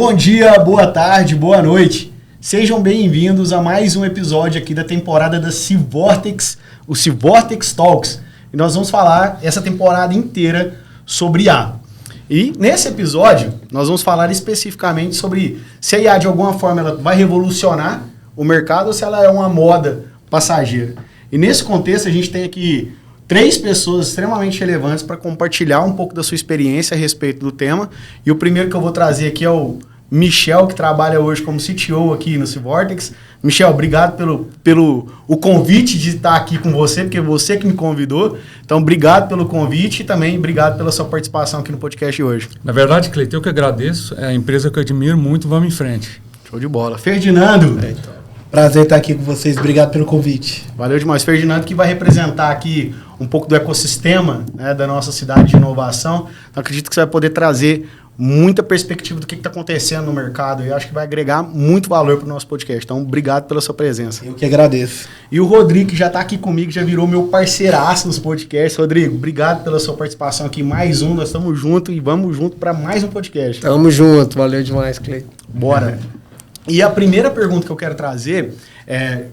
Bom dia, boa tarde, boa noite. Sejam bem-vindos a mais um episódio aqui da temporada da Civortex, o Civortex Talks. E nós vamos falar essa temporada inteira sobre IA. E nesse episódio, nós vamos falar especificamente sobre se a IA de alguma forma ela vai revolucionar o mercado ou se ela é uma moda passageira. E nesse contexto, a gente tem aqui 3 pessoas extremamente relevantes para compartilhar um pouco da sua experiência a respeito do tema. E o primeiro que eu vou trazer aqui é o Michel, que trabalha hoje como CTO aqui no Civortex. Michel, obrigado pelo convite de estar aqui com você, porque você que me convidou. Então, obrigado pelo convite e também obrigado pela sua participação aqui no podcast hoje. Na verdade, Cleiton, eu que agradeço. É a empresa que eu admiro muito. Vamos em frente. Show de bola. Ferdinando. Prazer estar aqui com vocês. Obrigado pelo convite. Valeu demais. Ferdinando, que vai representar aqui um pouco do ecossistema, né, da nossa cidade de inovação. Então, acredito que você vai poder trazer muita perspectiva do que está acontecendo no mercado e acho que vai agregar muito valor para o nosso podcast. Então, obrigado pela sua presença. Eu que agradeço. E o Rodrigo, que já está aqui comigo, já virou meu parceiraço nos podcasts. Rodrigo, obrigado pela sua participação aqui. Mais um, nós estamos juntos e vamos junto para mais um podcast. Tamo junto. Valeu demais, Cleiton. Bora. E a primeira pergunta que eu quero trazer,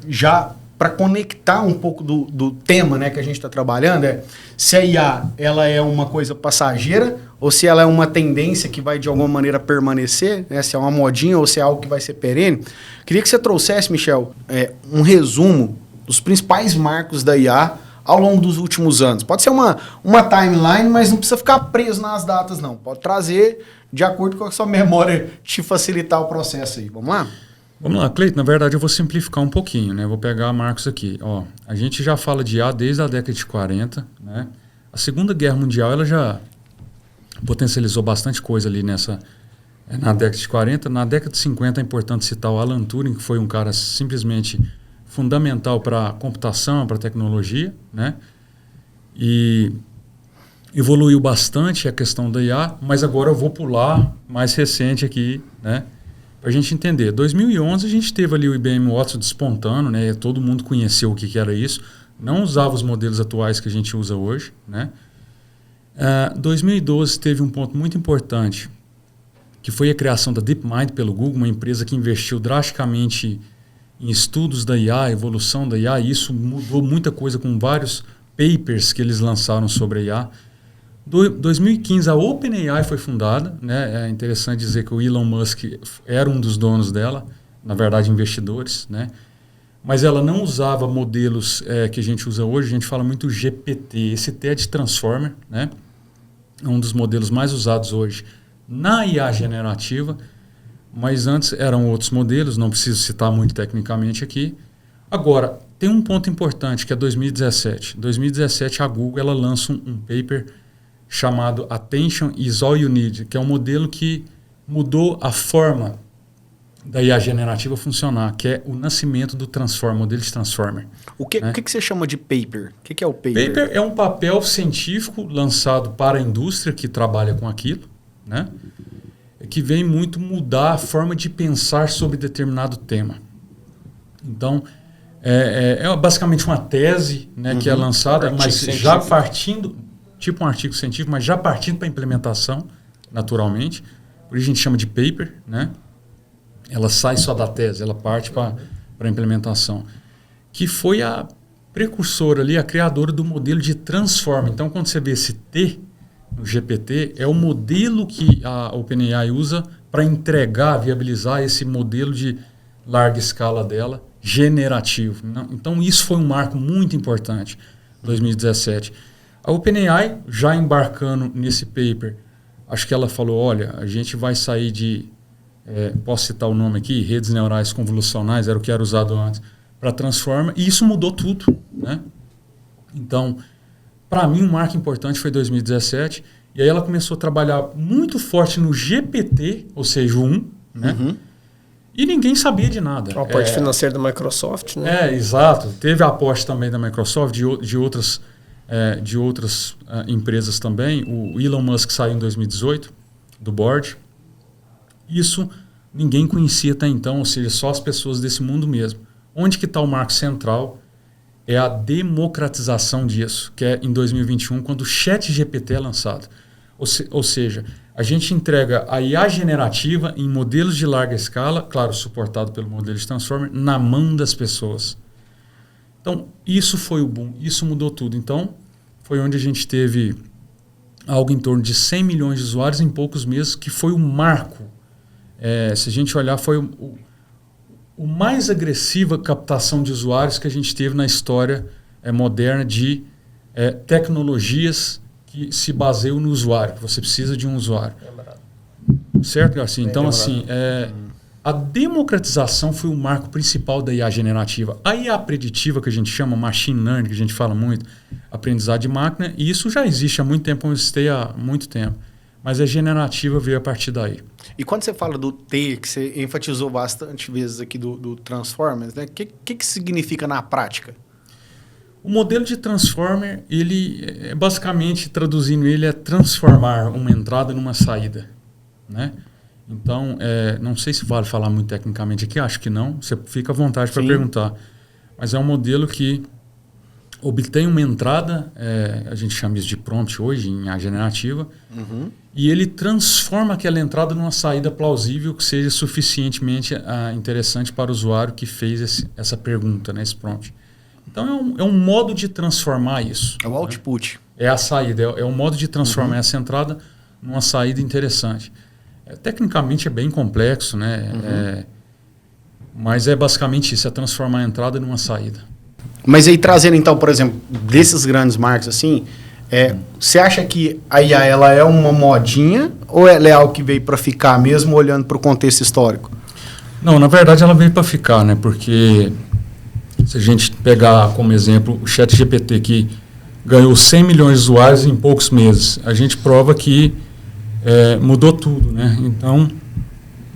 já para conectar um pouco do tema, né, que a gente está trabalhando, é se a IA ela é uma coisa passageira ou se ela é uma tendência que vai de alguma maneira permanecer, né, se é uma modinha ou se é algo que vai ser perene. Queria que você trouxesse, Michel, um resumo dos principais marcos da IA ao longo dos últimos anos. Pode ser uma timeline, mas não precisa ficar preso nas datas, não. Pode trazer de acordo com a sua memória te facilitar o processo aí. Vamos lá? Vamos lá, Cleiton. Na verdade, eu vou simplificar um pouquinho, né? Vou pegar marcos aqui. Ó, a gente já fala de IA desde a década de 40, né? A Segunda Guerra Mundial ela já potencializou bastante coisa ali na década de 40. Na década de 50 é importante citar o Alan Turing, que foi um cara simplesmente fundamental para a computação, para a tecnologia, né? E evoluiu bastante a questão da IA, mas agora eu vou pular mais recente aqui, né? Para a gente entender. 2011 a gente teve ali o IBM Watson despontando, né? Todo mundo conheceu o que era isso. Não usava os modelos atuais que a gente usa hoje, né? 2012 teve um ponto muito importante, que foi a criação da DeepMind pelo Google, uma empresa que investiu drasticamente em estudos da IA, evolução da IA, e isso mudou muita coisa com vários papers que eles lançaram sobre a IA. 2015 a OpenAI foi fundada, né? É interessante dizer que o Elon Musk era um dos donos dela, na verdade investidores, né? Mas ela não usava modelos que a gente usa hoje, a gente fala muito GPT, esse T é de Transformer, né? É um dos modelos mais usados hoje na IA generativa, mas antes eram outros modelos, não preciso citar muito tecnicamente aqui. Agora, tem um ponto importante que é 2017. 2017 a Google ela lança um paper chamado Attention is All You Need, que é um modelo que mudou a forma da IA generativa funcionar, que é o nascimento do Transformer, modelo de Transformer. O que você chama de paper? O que é o paper? Paper é um papel científico lançado para a indústria que trabalha com aquilo, né? Que vem muito mudar a forma de pensar sobre determinado tema. Então, é basicamente uma tese, né, que é lançada, mas já partindo, tipo um artigo científico, mas já partindo para a implementação, naturalmente. Por isso a gente chama de paper, né? Ela sai só da tese, ela parte para a implementação. Que foi a precursora ali, a criadora do modelo de Transformer. Então, quando você vê esse T no GPT, é o modelo que a OpenAI usa para entregar, viabilizar esse modelo de larga escala dela, generativo. Então, isso foi um marco muito importante, 2017. A OpenAI, já embarcando nesse paper, acho que ela falou, olha, a gente vai sair de, posso citar o nome aqui, redes neurais convolucionais, era o que era usado antes, para Transformer, e isso mudou tudo, né? Então, para mim, um marco importante foi 2017, e aí ela começou a trabalhar muito forte no GPT, ou seja, o 1, né? Uhum. E ninguém sabia de nada. O aporte financeiro da Microsoft, né? Exato. Teve aporte também da Microsoft, de outras empresas também. O Elon Musk saiu em 2018 do board. Isso ninguém conhecia até então, ou seja, só as pessoas desse mundo mesmo. Onde que está o marco central? É a democratização disso, que é em 2021, quando o ChatGPT é lançado. Ou seja, a gente entrega a IA generativa em modelos de larga escala, claro, suportado pelo modelo de Transformer, na mão das pessoas. Então, isso foi o boom, isso mudou tudo. Então, foi onde a gente teve algo em torno de 100 milhões de usuários em poucos meses, que foi o marco. Se a gente olhar, foi o mais agressiva captação de usuários que a gente teve na história moderna de tecnologias que se baseiam no usuário. Você precisa de um usuário. Certo, Garcia? Então, assim, a democratização foi o marco principal da IA generativa. A IA preditiva, que a gente chama machine learning, que a gente fala muito, aprendizado de máquina, e isso já existe há muito tempo, como eu citei há muito tempo. Mas a generativa veio a partir daí. E quando você fala do T, que você enfatizou bastante vezes aqui do Transformers, né? O que significa na prática? O modelo de Transformer, ele basicamente, traduzindo ele, é transformar uma entrada numa saída, né? Então, não sei se vale falar muito tecnicamente aqui, acho que não. Você fica à vontade para perguntar. Mas é um modelo que obtém uma entrada, a gente chama isso de prompt hoje, em IA generativa, e ele transforma aquela entrada numa saída plausível que seja suficientemente interessante para o usuário que fez essa pergunta, né, esse prompt. Então, é um modo de transformar isso. É o output. É a saída, é um modo de transformar essa entrada numa saída interessante. Tecnicamente é bem complexo, né? Mas é basicamente isso, é transformar a entrada numa saída. Mas aí trazendo então, por exemplo, desses grandes marcos assim, você acha que a IA ela é uma modinha ou ela é algo que veio para ficar mesmo olhando para o contexto histórico? Não, na verdade ela veio para ficar, né? Porque se a gente pegar como exemplo o ChatGPT, que ganhou 100 milhões de usuários em poucos meses, a gente prova que mudou tudo, né? Então,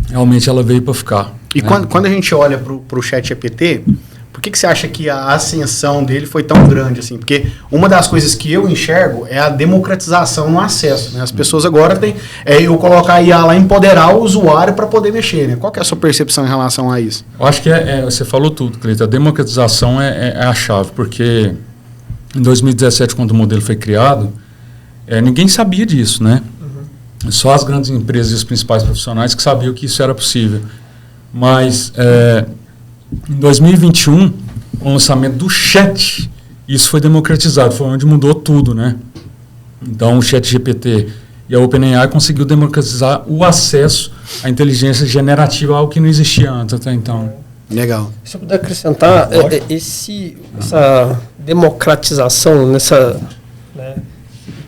realmente ela veio para ficar. E quando a gente olha para o ChatGPT, por que você acha que a ascensão dele foi tão grande assim? Porque uma das coisas que eu enxergo é a democratização no acesso, né? As pessoas agora têm... eu colocar a IA lá, empoderar o usuário para poder mexer, né? Qual que é a sua percepção em relação a isso? Eu acho que você falou tudo, Cleiton. A democratização é a chave, porque em 2017, quando o modelo foi criado, ninguém sabia disso, né? Só as grandes empresas e os principais profissionais que sabiam que isso era possível. Mas em 2021, com o lançamento do chat, isso foi democratizado, foi onde mudou tudo, né? Então o ChatGPT e a OpenAI conseguiu democratizar o acesso à inteligência generativa, algo que não existia antes até então. Legal. Se eu puder acrescentar, essa democratização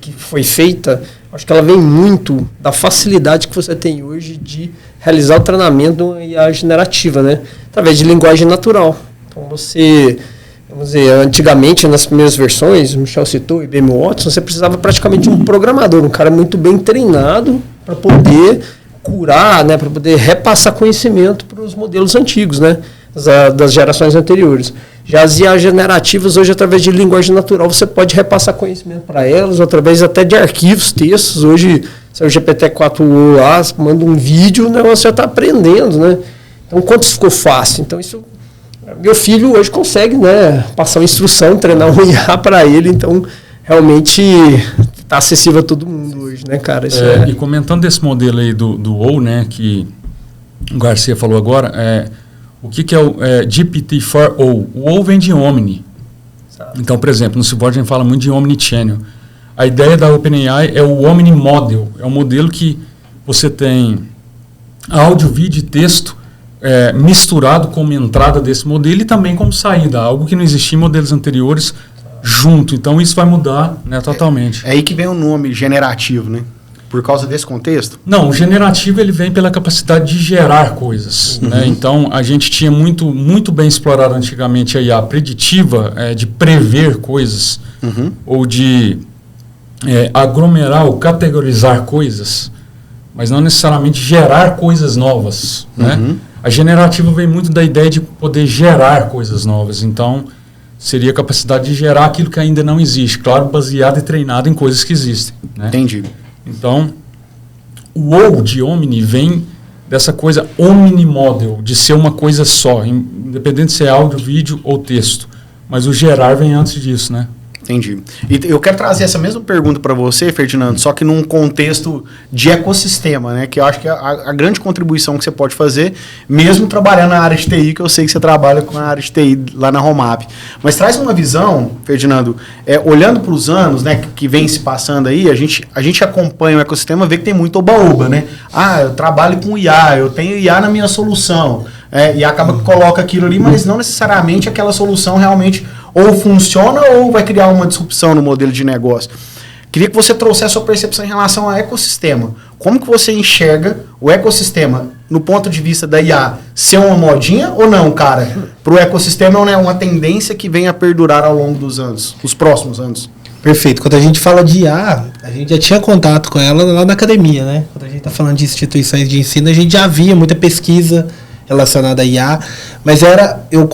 que foi feita, acho que ela vem muito da facilidade que você tem hoje de realizar o treinamento de uma IA generativa, né? Através de linguagem natural. Então, vamos dizer, antigamente, nas primeiras versões, o Michel citou, o IBM Watson, você precisava praticamente de um programador, um cara muito bem treinado para poder curar, né? Para poder repassar conhecimento para os modelos antigos, né? Das gerações anteriores. Já as IA generativas, hoje, através de linguagem natural, você pode repassar conhecimento para elas, através até de arquivos, textos. Hoje, se é o GPT-4o lá, manda um vídeo, o negócio já está aprendendo, né? Então, quanto ficou fácil? Então, isso... Meu filho hoje consegue, né, passar uma instrução, treinar um IA para ele, então, realmente, está acessível a todo mundo hoje, né, cara? Isso E comentando desse modelo aí do OU, né, que o Garcia falou agora, o que é o GPT-4o? O OU vem de Omni. Então, por exemplo, no Seaboard a gente fala muito de Omnichannel. A ideia da OpenAI é o Omni Model. É um modelo que você tem áudio, vídeo e texto misturado como entrada desse modelo e também como saída. Algo que não existia em modelos anteriores junto. Então, isso vai mudar, né, totalmente. É aí que vem o nome generativo, né? Por causa desse contexto? Não, o generativo ele vem pela capacidade de gerar coisas. Né? Então, a gente tinha muito bem explorado antigamente a IA preditiva, de prever coisas, ou de aglomerar ou categorizar coisas, mas não necessariamente gerar coisas novas. Né? A generativa vem muito da ideia de poder gerar coisas novas. Então, seria a capacidade de gerar aquilo que ainda não existe, claro, baseado e treinado em coisas que existem. Né? Entendi. Então, o OU de Omni vem dessa coisa Omni Model, de ser uma coisa só, independente se é áudio, vídeo ou texto. Mas o gerar vem antes disso, né? Entendi. E eu quero trazer essa mesma pergunta para você, Ferdinando, só que num contexto de ecossistema, né? Que eu acho que é a grande contribuição que você pode fazer, mesmo trabalhando na área de TI, que eu sei que você trabalha com a área de TI lá na Romap. Mas traz uma visão, Ferdinando, olhando para os anos, né, que vem se passando aí, a gente acompanha o ecossistema, vê que tem muito oba-oba, né? Ah, eu trabalho com IA, eu tenho IA na minha solução. E acaba que coloca aquilo ali, mas não necessariamente aquela solução realmente ou funciona ou vai criar uma disrupção no modelo de negócio. Queria que você trouxesse a sua percepção em relação ao ecossistema. Como que você enxerga o ecossistema no ponto de vista da IA ser uma modinha ou não, cara? Para o ecossistema é uma tendência que vem a perdurar ao longo dos anos, os próximos anos. Perfeito. Quando a gente fala de IA, a gente já tinha contato com ela lá na academia, né? Quando a gente está falando de instituições de ensino, a gente já via muita pesquisa relacionada a IA, mas eu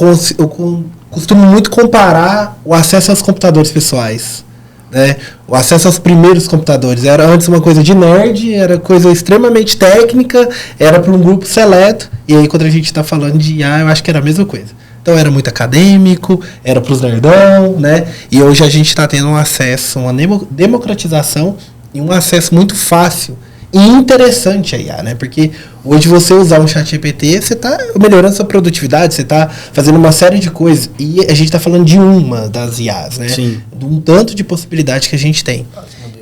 costumo muito comparar o acesso aos computadores pessoais, né? O acesso aos primeiros computadores. Era antes uma coisa de nerd, era coisa extremamente técnica, era para um grupo seleto, e aí quando a gente está falando de IA, eu acho que era a mesma coisa. Então era muito acadêmico, era para os nerdão, né? E hoje a gente está tendo um acesso, uma democratização e um acesso muito fácil e interessante a IA, né? Porque hoje você usar um chat GPT, você está melhorando sua produtividade, você está fazendo uma série de coisas. E a gente está falando de uma das IAs, né? Sim. De um tanto de possibilidade que a gente tem.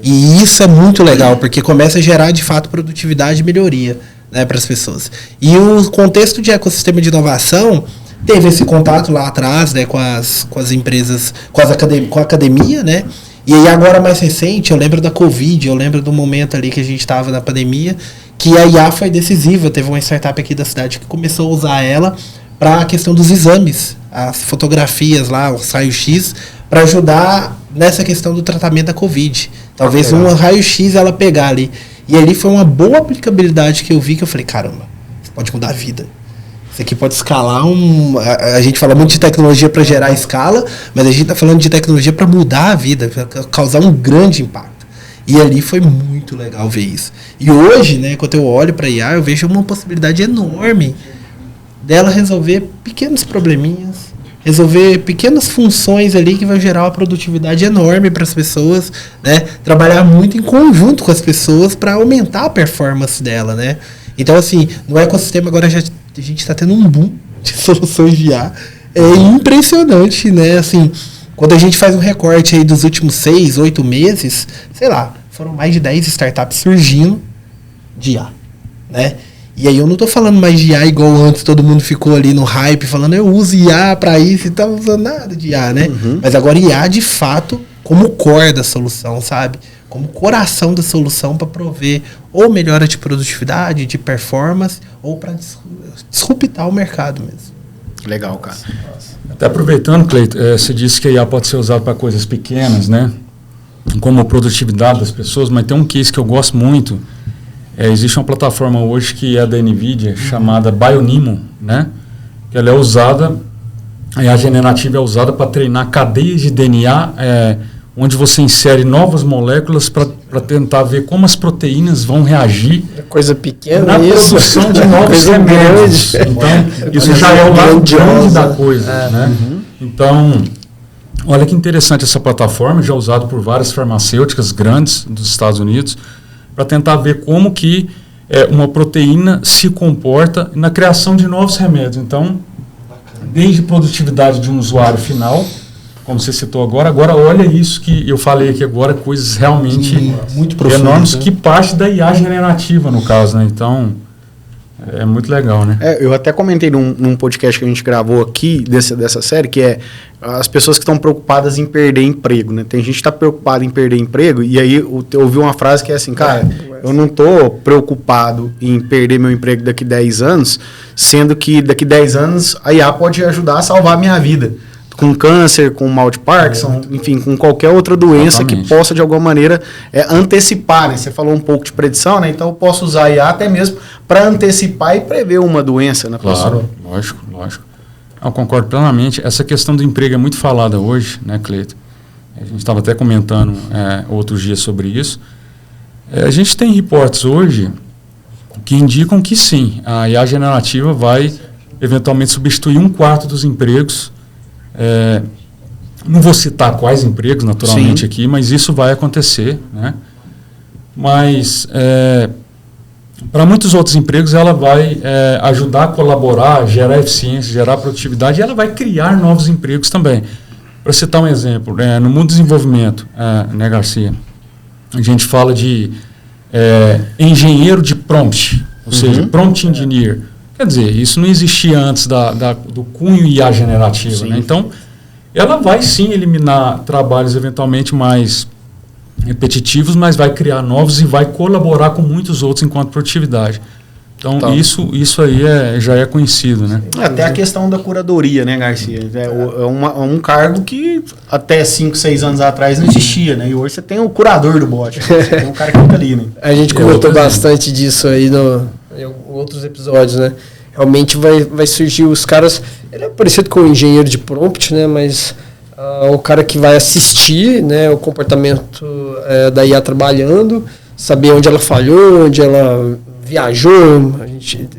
E isso é muito legal, porque começa a gerar, de fato, produtividade e melhoria, né, para as pessoas. E o contexto de ecossistema de inovação teve esse contato lá atrás, né, com as empresas, com a academia, né? E aí agora mais recente, eu lembro da Covid, eu lembro do momento ali que a gente estava na pandemia, que a IA foi decisiva. Teve uma startup aqui da cidade que começou a usar ela para a questão dos exames, as fotografias lá, o raio-x, para ajudar nessa questão do tratamento da Covid. Talvez um raio-x ela pegar ali. E ali foi uma boa aplicabilidade que eu vi, que eu falei, caramba, isso pode mudar a vida. Isso aqui pode escalar a gente fala muito de tecnologia para gerar escala, mas a gente está falando de tecnologia para mudar a vida, para causar um grande impacto. E ali foi muito legal ver isso. E hoje, né, quando eu olho para a IA, eu vejo uma possibilidade enorme dela resolver pequenos probleminhas, resolver pequenas funções ali que vai gerar uma produtividade enorme para as pessoas, né? Trabalhar muito em conjunto com as pessoas para aumentar a performance dela, né? Então, assim, no ecossistema agora a gente está tendo um boom de soluções de IA. É impressionante, né? Assim, quando a gente faz um recorte aí dos últimos 6, 8 meses, sei lá, foram mais de 10 startups surgindo de IA, né? E aí eu não tô falando mais de IA igual antes, todo mundo ficou ali no hype, falando eu uso IA para isso e tá usando nada de IA, né? Uhum. Mas agora IA, de fato, como core da solução, sabe? Como coração da solução para prover ou melhora de produtividade, de performance, ou para disruptar o mercado mesmo. Legal, cara. Até aproveitando, Cleiton, você disse que a IA pode ser usada para coisas pequenas, né? Como a produtividade das pessoas, mas tem um case que eu gosto muito. Existe uma plataforma hoje que é da NVIDIA, chamada Bionimo, né? Que ela é usada, a IA generativa é usada para treinar cadeias de DNA, onde você insere novas moléculas para tentar ver como as proteínas vão reagir coisa pequena na produção de novos remédios. Então, isso já é o lado grande da coisa, né? Uhum. Então, olha que interessante essa plataforma, já usada por várias farmacêuticas grandes dos Estados Unidos, para tentar ver como que uma proteína se comporta na criação de novos remédios. Então, desde produtividade de um usuário final, como você citou agora olha isso que eu falei aqui agora, coisas realmente muito enormes, né? Que parte da IA generativa, no caso, né? Então, é muito legal, né? Eu até comentei num podcast que a gente gravou aqui, dessa série, que é as pessoas que estão preocupadas em perder emprego, né? Tem gente que está preocupada em perder emprego, e aí eu ouvi uma frase que é assim, cara, eu não estou preocupado em perder meu emprego daqui 10 anos, sendo que daqui 10 anos a IA pode ajudar a salvar a minha vida. Com câncer, com mal de Parkinson, enfim, com qualquer outra doença. Exatamente. Que possa, de alguma maneira, antecipar, né? Você falou um pouco de predição, né? Então eu posso usar a IA até mesmo para antecipar e prever uma doença na pessoa. Lógico. Eu concordo plenamente. Essa questão do emprego é muito falada hoje, né, Cleiton? A gente estava até comentando outros dias sobre isso. A gente tem reportes hoje que indicam que sim, a IA generativa vai eventualmente substituir 1/4 dos empregos Não vou citar quais empregos, naturalmente, aqui, mas isso vai acontecer, né? Mas, para muitos outros empregos, ela vai ajudar a colaborar, gerar eficiência, gerar produtividade, e ela vai criar novos empregos também. Para citar um exemplo, no mundo do desenvolvimento, né, Garcia, a gente fala de engenheiro de prompt, ou seja, prompt engineer. Quer dizer, isso não existia antes do cunho IA generativo, né? Então, ela vai sim eliminar trabalhos eventualmente mais repetitivos, mas vai criar novos e vai colaborar com muitos outros enquanto produtividade. Então, isso aí já é conhecido, né? Até a questão da curadoria, né, Garcia? É um cargo que até 5, 6 anos atrás não existia, né? E hoje você tem o curador do bot, tem um cara que fica ali, né? A gente comentou bastante disso aí em outros episódios, né? Realmente vai surgir os caras... Ele é parecido com o engenheiro de prompt, né? Mas o cara que vai assistir, né, o comportamento da IA trabalhando, saber onde ela falhou, onde ela viajou, a gente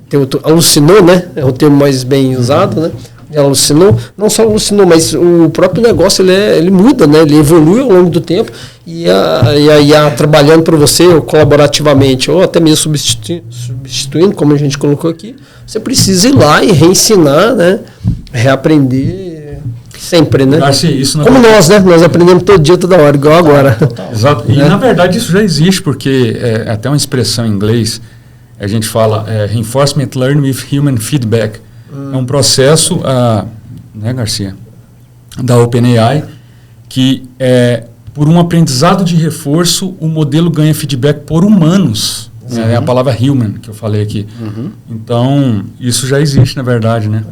alucinou, né? É o termo mais bem usado, né? Ela alucinou, não só alucinou, mas o próprio negócio ele muda, né? Ele evolui ao longo do tempo e a IA trabalhando para você, ou colaborativamente, ou até mesmo substituindo, como a gente colocou aqui, você precisa ir lá e reensinar, né? Reaprender sempre, né? Isso como nós, né? Nós aprendemos todo dia, toda hora, igual agora. Exato. E na verdade isso já existe, porque até uma expressão em inglês, a gente fala Reinforcement Learning with Human Feedback. É um processo, né, Garcia, da OpenAI, que por um aprendizado de reforço, o modelo ganha feedback por humanos. É a palavra human que eu falei aqui. Então, isso já existe, na verdade, né?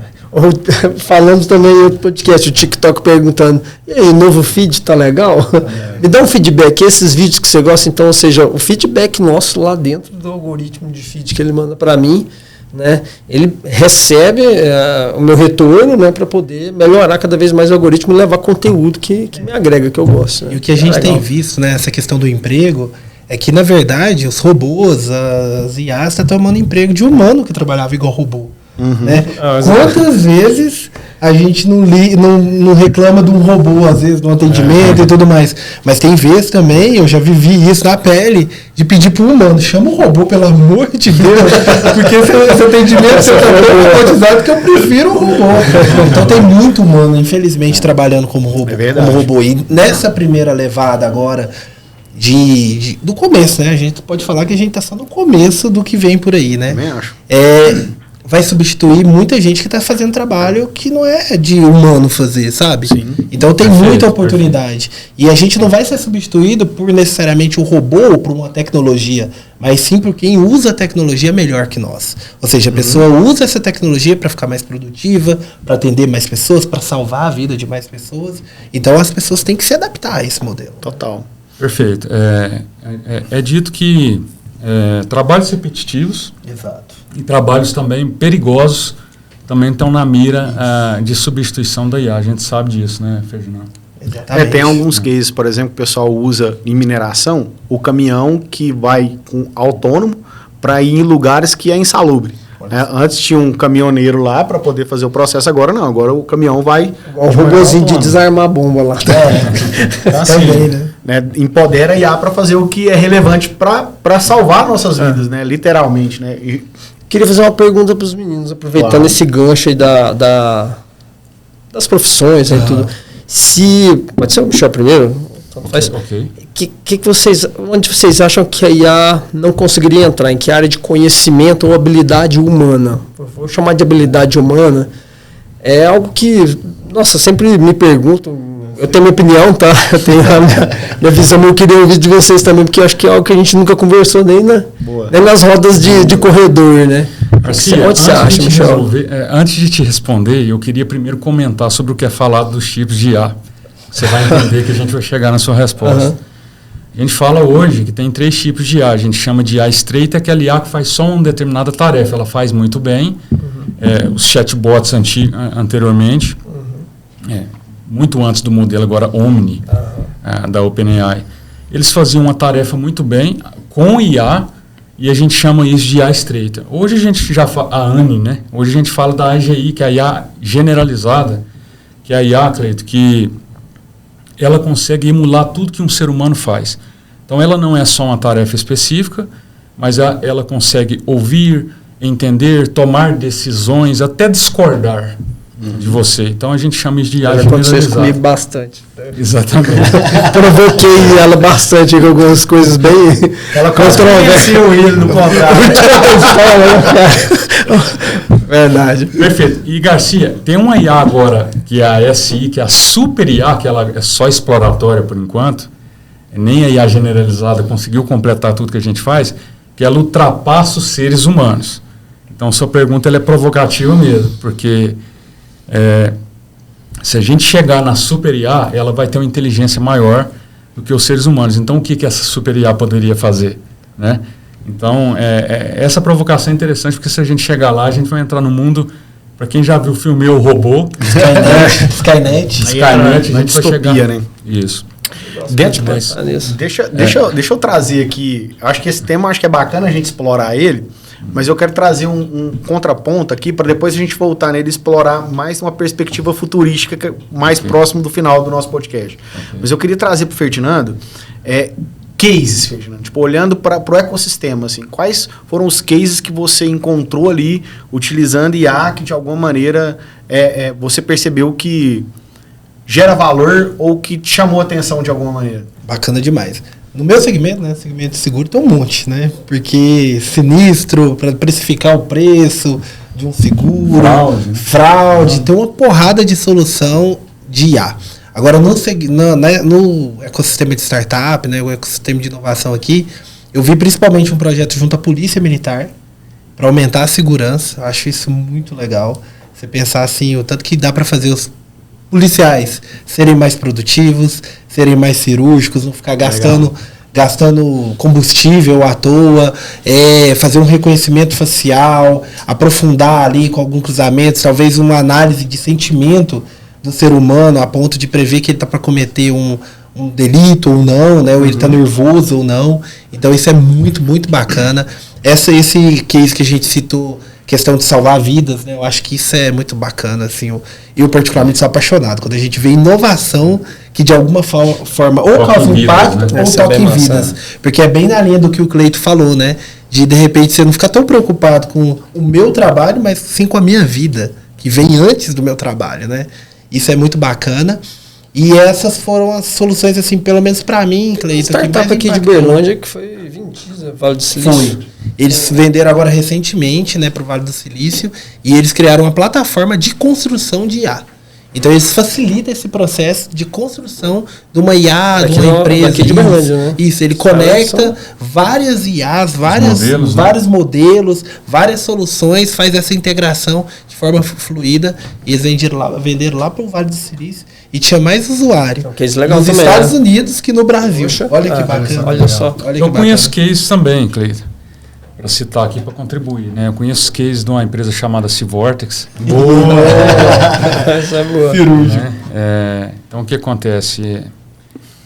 Falando também em outro podcast, o TikTok perguntando, e aí, o novo feed tá legal? Me dá um feedback, esses vídeos que você gosta, então, ou seja, o feedback nosso lá dentro do algoritmo de feed que ele manda para mim, né? Ele recebe o meu retorno, né, para poder melhorar cada vez mais o algoritmo e levar conteúdo que me agrega, que eu gosto. Né? E o que a gente tem visto, né, essa questão do emprego, é que, na verdade, os robôs, as IAs, estão tomando emprego de humano que trabalhava igual robô. Né? Quantas vezes a gente não reclama de um robô, às vezes, no atendimento e tudo mais. Mas tem vezes também, eu já vivi isso na pele, de pedir para o humano, chama o robô, pelo amor de Deus, porque esse atendimento você está tão robotizado que eu prefiro o robô. Então tem muito humano, infelizmente, trabalhando como robô. E nessa primeira levada agora, do começo, né? A gente pode falar que a gente está só no começo do que vem por aí, né? Também acho. Vai substituir muita gente que está fazendo trabalho que não é de humano fazer, sabe? Sim. Então tem muita oportunidade. E a gente não vai ser substituído por necessariamente um robô ou por uma tecnologia, mas sim por quem usa a tecnologia melhor que nós. Ou seja, a pessoa usa essa tecnologia para ficar mais produtiva, para atender mais pessoas, para salvar a vida de mais pessoas. Então as pessoas têm que se adaptar a esse modelo. Total. Perfeito. É dito que trabalhos repetitivos e trabalhos também perigosos também estão na mira de substituição da IA. A gente sabe disso, né, Ferdinando? Exatamente. Tem alguns cases, por exemplo, que o pessoal usa em mineração o caminhão que vai com autônomo para ir em lugares que é insalubre. Antes tinha um caminhoneiro lá para poder fazer o processo, agora não. Agora o caminhão vai... O robôzinho de desarmar a bomba lá. Também, né? Empodera a IA para fazer o que é relevante para salvar nossas vidas, né? Literalmente, né? Queria fazer uma pergunta para os meninos, aproveitando esse gancho aí das profissões e tudo. Pode ser o Michel primeiro? Ok. Onde vocês acham que a IA não conseguiria entrar? Em que área de conhecimento ou habilidade humana? Vou chamar de habilidade humana. É algo que, nossa, sempre me pergunto. Eu tenho minha opinião, tá? Eu tenho a minha visão, eu queria ouvir de vocês também, porque eu acho que é algo que a gente nunca conversou nem nas rodas de corredor, né? Garcia, onde você acha, Michel? Antes de te responder, eu queria primeiro comentar sobre o que é falado dos tipos de IA. Você vai entender que a gente vai chegar na sua resposta. A gente fala hoje que tem 3 tipos de IA. A gente chama de IA estreita, que é a IA que faz só uma determinada tarefa. Ela faz muito bem. Os chatbots anteriormente, muito antes do modelo agora Omni, da OpenAI, eles faziam uma tarefa muito bem com IA e a gente chama isso de IA estreita. Hoje a gente já fala, a ANI, né? Hoje a gente fala da AGI, que é a IA generalizada, que é a IA, Cleito, que ela consegue emular tudo que um ser humano faz. Então, ela não é só uma tarefa específica, mas ela consegue ouvir, entender, tomar decisões, até discordar de você. Então, a gente chama isso de IA generalizada. Aconteceu isso comigo bastante. Exatamente. Provoquei ela bastante com algumas coisas bem... Ela controversou ele no contrato. Verdade. Perfeito. E, Garcia, tem uma IA agora, que é a SI, que é a super IA, que ela é só exploratória por enquanto, nem a IA generalizada conseguiu completar tudo que a gente faz, que ela ultrapassa os seres humanos. Então, sua pergunta ela é provocativa mesmo, porque se a gente chegar na super IA, ela vai ter uma inteligência maior do que os seres humanos. Então, o que essa super IA poderia fazer? Né? Então, essa provocação é interessante, porque se a gente chegar lá, a gente vai entrar no mundo... Para quem já viu o filme O Robô... Skynet. A gente vai chegar... Né? Isso. Deixa eu trazer aqui, acho que esse tema é bacana a gente explorar ele, mas eu quero trazer um contraponto aqui para depois a gente voltar nele e explorar mais uma perspectiva futurística mais próximo do final do nosso podcast. Mas eu queria trazer para o Ferdinando cases, Ferdinando, tipo, olhando para o ecossistema, assim, quais foram os cases que você encontrou ali utilizando IA que de alguma maneira você percebeu que gera valor ou que te chamou a atenção de alguma maneira? Bacana demais. No meu segmento, né, segmento de seguro, tem um monte, né? Porque sinistro, para precificar o preço de um seguro, fraude, tem uma porrada de solução de IA. Agora, no ecossistema de startup, né, o ecossistema de inovação aqui, eu vi principalmente um projeto junto à Polícia Militar para aumentar a segurança. Eu acho isso muito legal. Você pensar assim, o tanto que dá para fazer os policiais serem mais produtivos, serem mais cirúrgicos, não ficar gastando combustível à toa, fazer um reconhecimento facial, aprofundar ali com alguns cruzamentos, talvez uma análise de sentimento do ser humano a ponto de prever que ele está para cometer um delito ou não, né? Ou ele está nervoso ou não. Então isso é muito, muito bacana. Esse case que a gente citou, questão de salvar vidas, né? Eu acho que isso é muito bacana, assim. Eu particularmente sou apaixonado quando a gente vê inovação que de alguma forma ou causa impacto, né? Ou toca em vidas. Porque é bem na linha do que o Cleito falou, né? De repente você não ficar tão preocupado com o meu trabalho, mas sim com a minha vida, que vem antes do meu trabalho, né? Isso é muito bacana. E essas foram as soluções, assim, pelo menos para mim, Cleito. Startup aqui de Berlândia que foi vendida, Vale do Silício. Foi. Eles venderam agora recentemente, né, para o Vale do Silício, e eles criaram uma plataforma de construção de IA. Então eles facilitam esse processo de construção de uma IA, de uma empresa. Aqui de Berlândia, né? Isso, ele conecta várias IAs, vários modelos, várias soluções, faz essa integração de forma fluida, e eles venderam lá para o Vale do Silício e tinha mais usuário nos Estados Unidos que no Brasil. Puxa, olha que bacana. Olha só. Eu conheço cases também, Cleiton, para citar aqui, para contribuir, né? Eu conheço cases de uma empresa chamada Civortex. Boa! Essa é boa. Então, o que acontece?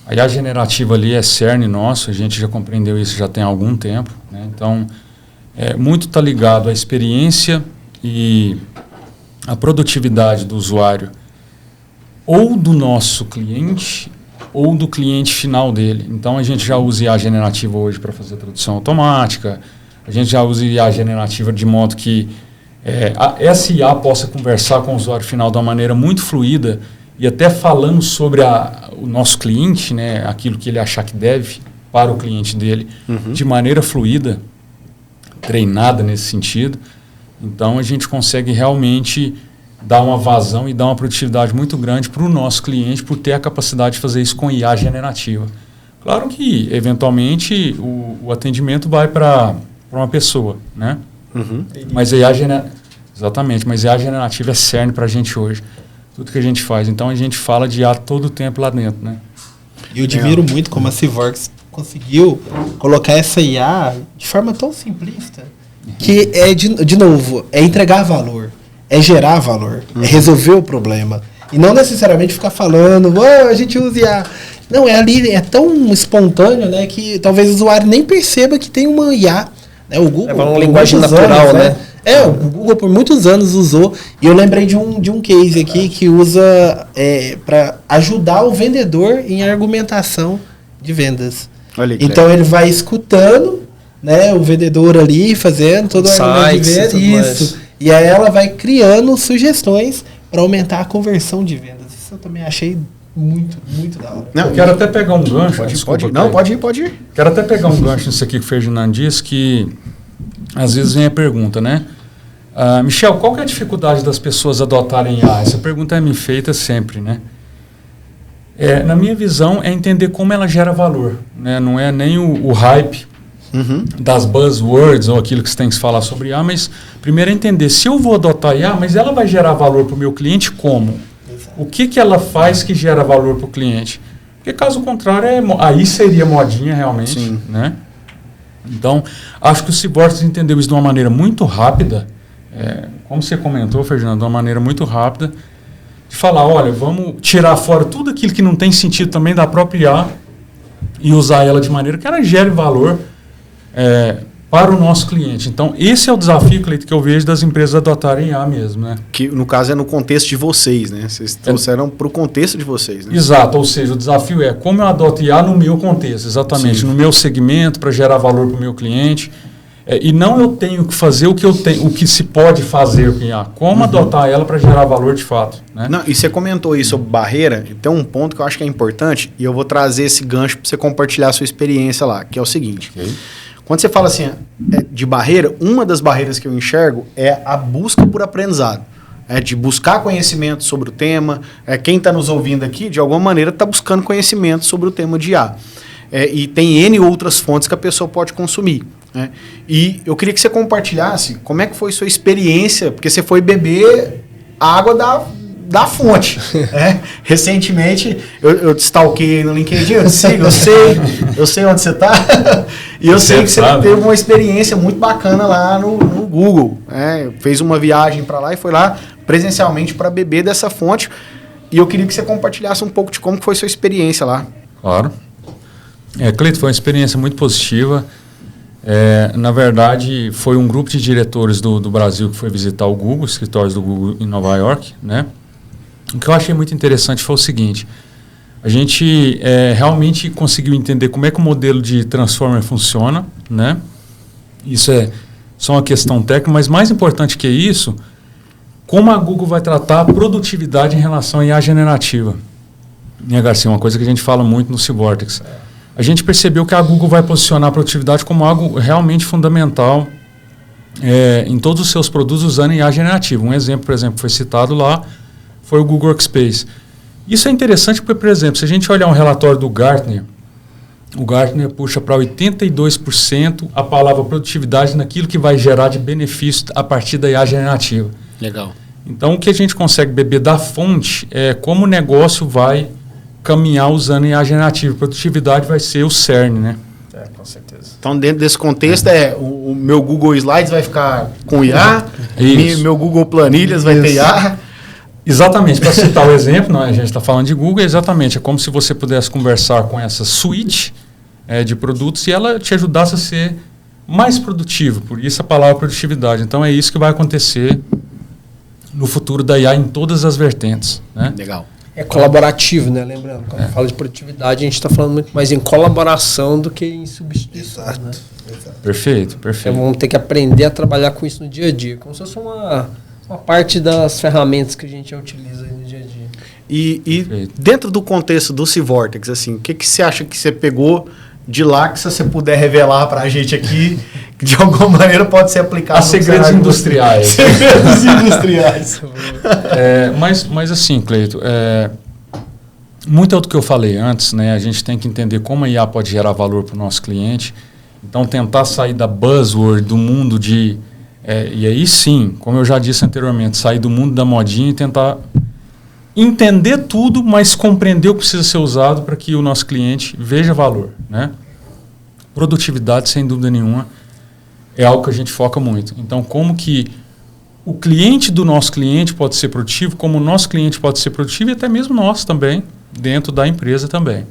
A IA generativa ali é cerne nosso, a gente já compreendeu isso já tem algum tempo, né? Então, muito está ligado à experiência e à produtividade do usuário, ou do nosso cliente, ou do cliente final dele. Então, a gente já usa IA generativa hoje para fazer tradução automática, a gente já usa IA generativa de modo que essa IA possa conversar com o usuário final de uma maneira muito fluida e até falando sobre o nosso cliente, né, aquilo que ele achar que deve para o cliente dele, de maneira fluida, treinada nesse sentido. Então, a gente consegue realmente dar uma vazão e dar uma produtividade muito grande para o nosso cliente por ter a capacidade de fazer isso com IA generativa. Claro que, eventualmente, o atendimento vai para uma pessoa, né? Mas a IA exatamente, mas a IA generativa é cerne para a gente hoje. Tudo que a gente faz. Então, a gente fala de IA todo o tempo lá dentro, né? E eu admiro muito como a Civortex conseguiu colocar essa IA de forma tão simplista que de novo, entregar valor, é gerar valor, é resolver o problema. E não necessariamente ficar falando, a gente usa IA. Não, é tão espontâneo, né, que talvez o usuário nem perceba que tem uma IA. Né? O Google, uma linguagem natural, né? O Google por muitos anos usou, e eu lembrei de um case aqui que usa para ajudar o vendedor em argumentação de vendas. Olha aí, então ele vai escutando, né, o vendedor ali, fazendo todo o argumento de venda, isso. E aí ela vai criando sugestões para aumentar a conversão de vendas. Isso eu também achei muito, muito da hora. Não, eu quero até pegar um gancho. Pode ir. Quero até pegar um gancho nisso aqui que o Ferdinando disse, que às vezes vem a pergunta, né? Michel, qual que é a dificuldade das pessoas adotarem IA? Essa pergunta é me feita sempre, né? Na minha visão, é entender como ela gera valor, né? Não é nem o hype das buzzwords ou aquilo que você tem que falar sobre IA, mas primeiro é entender se eu vou adotar IA, mas ela vai gerar valor para o meu cliente como? O que ela faz que gera valor para o cliente? Porque caso contrário, aí seria modinha realmente. Sim. Né? Então, acho que o Civortex entendeu isso de uma maneira muito rápida, como você comentou, Ferdinando, de uma maneira muito rápida, de falar, olha, vamos tirar fora tudo aquilo que não tem sentido também da própria IA e usar ela de maneira que ela gere valor para o nosso cliente. Então, esse é o desafio, Cleito, que eu vejo das empresas adotarem IA mesmo, né? Que, no caso, é no contexto de vocês, né? Vocês trouxeram para o contexto de vocês, né? Exato, ou seja, o desafio é como eu adoto IA no meu contexto, exatamente, no meu segmento, para gerar valor para o meu cliente. E não eu tenho que fazer o que se pode fazer com IA, como adotar ela para gerar valor de fato. Né? Não, e você comentou aí sobre barreira, tem um ponto que eu acho que é importante, e eu vou trazer esse gancho para você compartilhar a sua experiência lá, que é o seguinte. Okay. Quando você fala assim de barreira, uma das barreiras que eu enxergo é a busca por aprendizado. De buscar conhecimento sobre o tema. Quem está nos ouvindo aqui, de alguma maneira, está buscando conhecimento sobre o tema de IA. E tem N outras fontes que a pessoa pode consumir. Né? E eu queria que você compartilhasse como é que foi sua experiência, porque você foi beber a água da fonte. Recentemente, eu te stalkeei no LinkedIn, eu sei onde você está, e eu sei que você teve uma experiência muito bacana lá no Google. Fez uma viagem para lá e foi lá presencialmente para beber dessa fonte, e eu queria que você compartilhasse um pouco de como foi sua experiência lá. Claro. Cleito, foi uma experiência muito positiva. Na verdade, foi um grupo de diretores do Brasil que foi visitar o Google, os escritórios do Google em Nova York, né? O que eu achei muito interessante foi o seguinte, a gente realmente conseguiu entender como é que o modelo de Transformer funciona, né? Isso é só uma questão técnica, mas mais importante que isso, como a Google vai tratar a produtividade em relação à IA generativa. Garcia, uma coisa que a gente fala muito no Civortex. A gente percebeu que a Google vai posicionar a produtividade como algo realmente fundamental em todos os seus produtos usando IA generativa. Um exemplo, por exemplo, foi citado lá, foi o Google Workspace. Isso é interessante porque, por exemplo, se a gente olhar um relatório do Gartner, o Gartner puxa para 82% a palavra produtividade naquilo que vai gerar de benefício a partir da IA generativa. Legal. Então, o que a gente consegue beber da fonte é como o negócio vai caminhar usando IA generativa. Produtividade vai ser o cerne, né? Com certeza. Então, dentro desse contexto, o meu Google Slides vai ficar com IA, meu Google Planilhas vai ter IA. Exatamente, para citar o exemplo, a gente está falando de Google, exatamente, é como se você pudesse conversar com essa suite de produtos e ela te ajudasse a ser mais produtivo, por isso a palavra produtividade. Então é isso que vai acontecer no futuro da IA em todas as vertentes. Né? Legal. É colaborativo, né? Lembrando, quando fala de produtividade, a gente está falando muito mais em colaboração do que em substituição. Exato. Né? Perfeito. Então vamos ter que aprender a trabalhar com isso no dia a dia, como se fosse uma parte das ferramentas que a gente utiliza no dia a dia. E dentro do contexto do Civortex, assim, o que você acha que você pegou de lá que se você puder revelar para a gente aqui, que de alguma maneira pode ser aplicado... Segredos industriais. Segredos industriais. Mas assim, Cleito, muito do que eu falei antes, né? A gente tem que entender como a IA pode gerar valor para o nosso cliente. Então, tentar sair da buzzword, do mundo de... e aí sim, como eu já disse anteriormente, sair do mundo da modinha e tentar entender tudo, mas compreender o que precisa ser usado para que o nosso cliente veja valor. Né? Produtividade, sem dúvida nenhuma, é algo que a gente foca muito. Então, como que o cliente do nosso cliente pode ser produtivo, como o nosso cliente pode ser produtivo e até mesmo nós também, dentro da empresa também.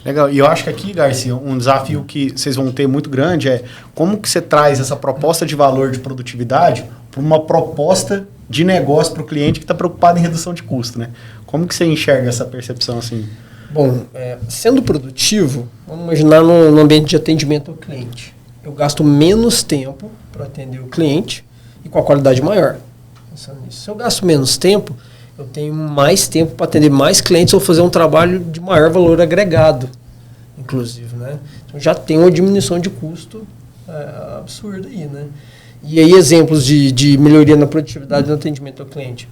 Legal. E eu acho que aqui, Garcia, um desafio que vocês vão ter muito grande é como que você traz essa proposta de valor de produtividade para uma proposta de negócio para o cliente que está preocupado em redução de custo, né? Como que você enxerga essa percepção assim? Bom, sendo produtivo, vamos imaginar no ambiente de atendimento ao cliente. Eu gasto menos tempo para atender o cliente e com a qualidade maior. Pensando nisso. Se eu gasto menos tempo, eu tenho mais tempo para atender mais clientes ou fazer um trabalho de maior valor agregado, inclusive, né? Então já tem uma diminuição de custo absurda aí, né? E aí exemplos de melhoria na produtividade no atendimento ao cliente.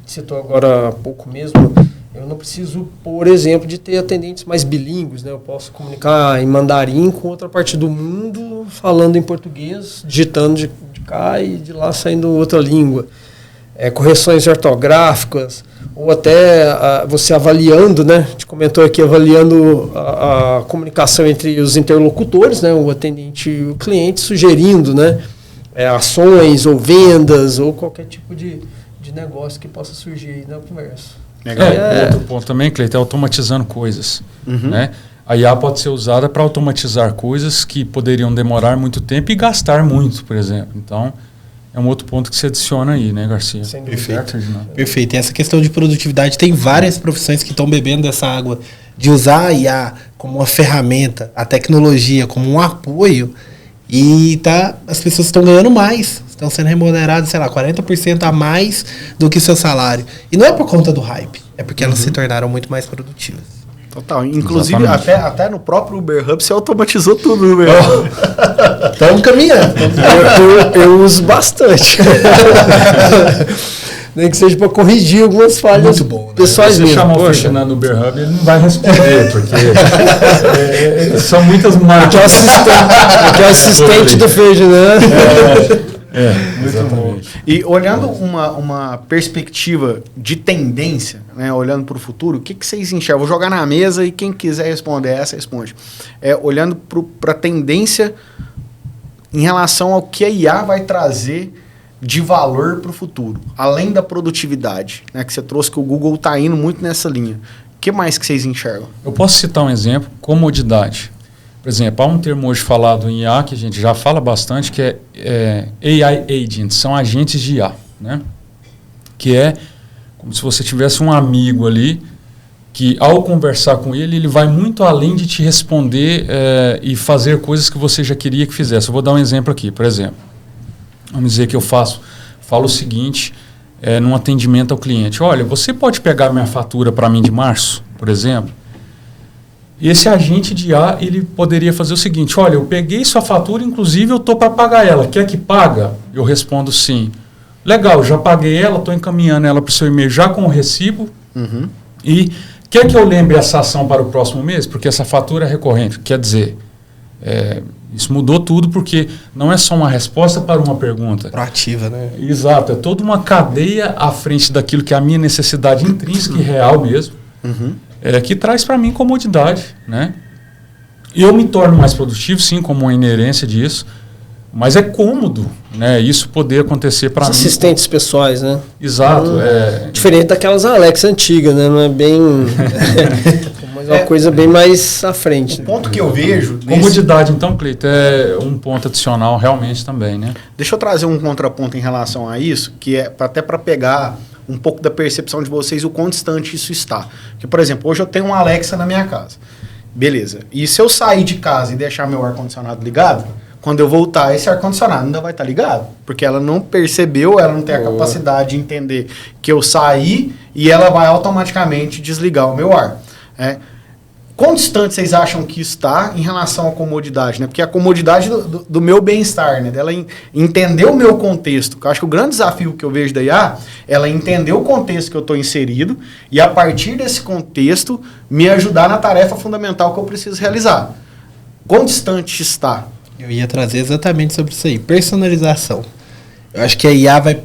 Citou agora há pouco mesmo, eu não preciso, por exemplo, de ter atendentes mais bilíngues, né? Eu posso comunicar em mandarim com outra parte do mundo, falando em português, digitando de cá e de lá saindo outra língua. Correções ortográficas, ou até você avaliando, né? A gente comentou aqui, avaliando a comunicação entre os interlocutores, né? O atendente e o cliente, sugerindo, né? Ações ou vendas ou qualquer tipo de negócio que possa surgir aí na conversa. Outro ponto também, Cleiton, é automatizando coisas. Né? A IA pode ser usada para automatizar coisas que poderiam demorar muito tempo e gastar muito, por exemplo. Então, é um outro ponto que se adiciona aí, né, Garcia? Perfeito. Perfeito. E essa questão de produtividade, tem várias profissões que estão bebendo dessa água, de usar a IA como uma ferramenta, a tecnologia como um apoio, e as pessoas estão ganhando mais, estão sendo remuneradas, sei lá, 40% a mais do que seu salário. E não é por conta do hype, é porque elas se tornaram muito mais produtivas. Total. Inclusive, até no próprio Uber Hub, você automatizou tudo no Uber Hub. Estamos caminhando. Eu uso bastante. Nem que seja para corrigir algumas falhas muito bom, né? pessoais Se mesmo. você chamar o Ferdinando no Uber Hub, ele não vai responder, porque são muitas máquinas. Porque é o assistente do Ferdinando. Muito bom. E olhando uma perspectiva de tendência, né, olhando para o futuro, o que vocês enxergam? Vou jogar na mesa e quem quiser responder essa, responde. Olhando para a tendência em relação ao que a IA vai trazer de valor para o futuro, além da produtividade, né, que você trouxe, que o Google está indo muito nessa linha. O que mais que vocês enxergam? Eu posso citar um exemplo, comodidade. Por exemplo, há um termo hoje falado em IA, que a gente já fala bastante, que é AI Agents, são agentes de IA, né? Que é como se você tivesse um amigo ali, que ao conversar com ele, ele vai muito além de te responder e fazer coisas que você já queria que fizesse. Eu vou dar um exemplo aqui, por exemplo. Vamos dizer que eu falo o seguinte, num atendimento ao cliente. Olha, você pode pegar minha fatura para mim de março, por exemplo? E esse agente de IA, ele poderia fazer o seguinte, olha, eu peguei sua fatura, inclusive eu estou para pagar ela. Quer que paga? Eu respondo sim. Legal, já paguei ela, estou encaminhando ela para o seu e-mail já com o recibo. E quer que eu lembre essa ação para o próximo mês? Porque essa fatura é recorrente. Quer dizer, isso mudou tudo porque não é só uma resposta para uma pergunta. Proativa, né? Exato, é toda uma cadeia à frente daquilo que é a minha necessidade intrínseca e real mesmo, que traz para mim comodidade, né? Eu me torno mais produtivo, sim, como uma inerência disso, mas é cômodo, né? Isso poder acontecer para mim. Assistentes pessoais, né? Exato. Diferente daquelas Alexa antigas, né? Não é bem... mas é uma coisa bem mais à frente. O ponto que eu vejo... Comodidade, então, Cleiton, é um ponto adicional realmente também, né? Deixa eu trazer um contraponto em relação a isso, que é até para pegar um pouco da percepção de vocês, o quão distante isso está. Porque, por exemplo, hoje eu tenho uma Alexa na minha casa. Beleza. E se eu sair de casa e deixar meu ar-condicionado ligado, quando eu voltar, esse ar-condicionado ainda vai estar ligado. Porque ela não percebeu, ela não tem a capacidade de entender que eu saí e ela vai automaticamente desligar o meu ar. Quão distante vocês acham que está em relação à comodidade, né? Porque a comodidade do meu bem-estar, né? Dela entender o meu contexto. Eu acho que o grande desafio que eu vejo da IA é ela entender o contexto que eu estou inserido e, a partir desse contexto, me ajudar na tarefa fundamental que eu preciso realizar. Quão distante está? Eu ia trazer exatamente sobre isso aí. Personalização. Eu acho que a IA vai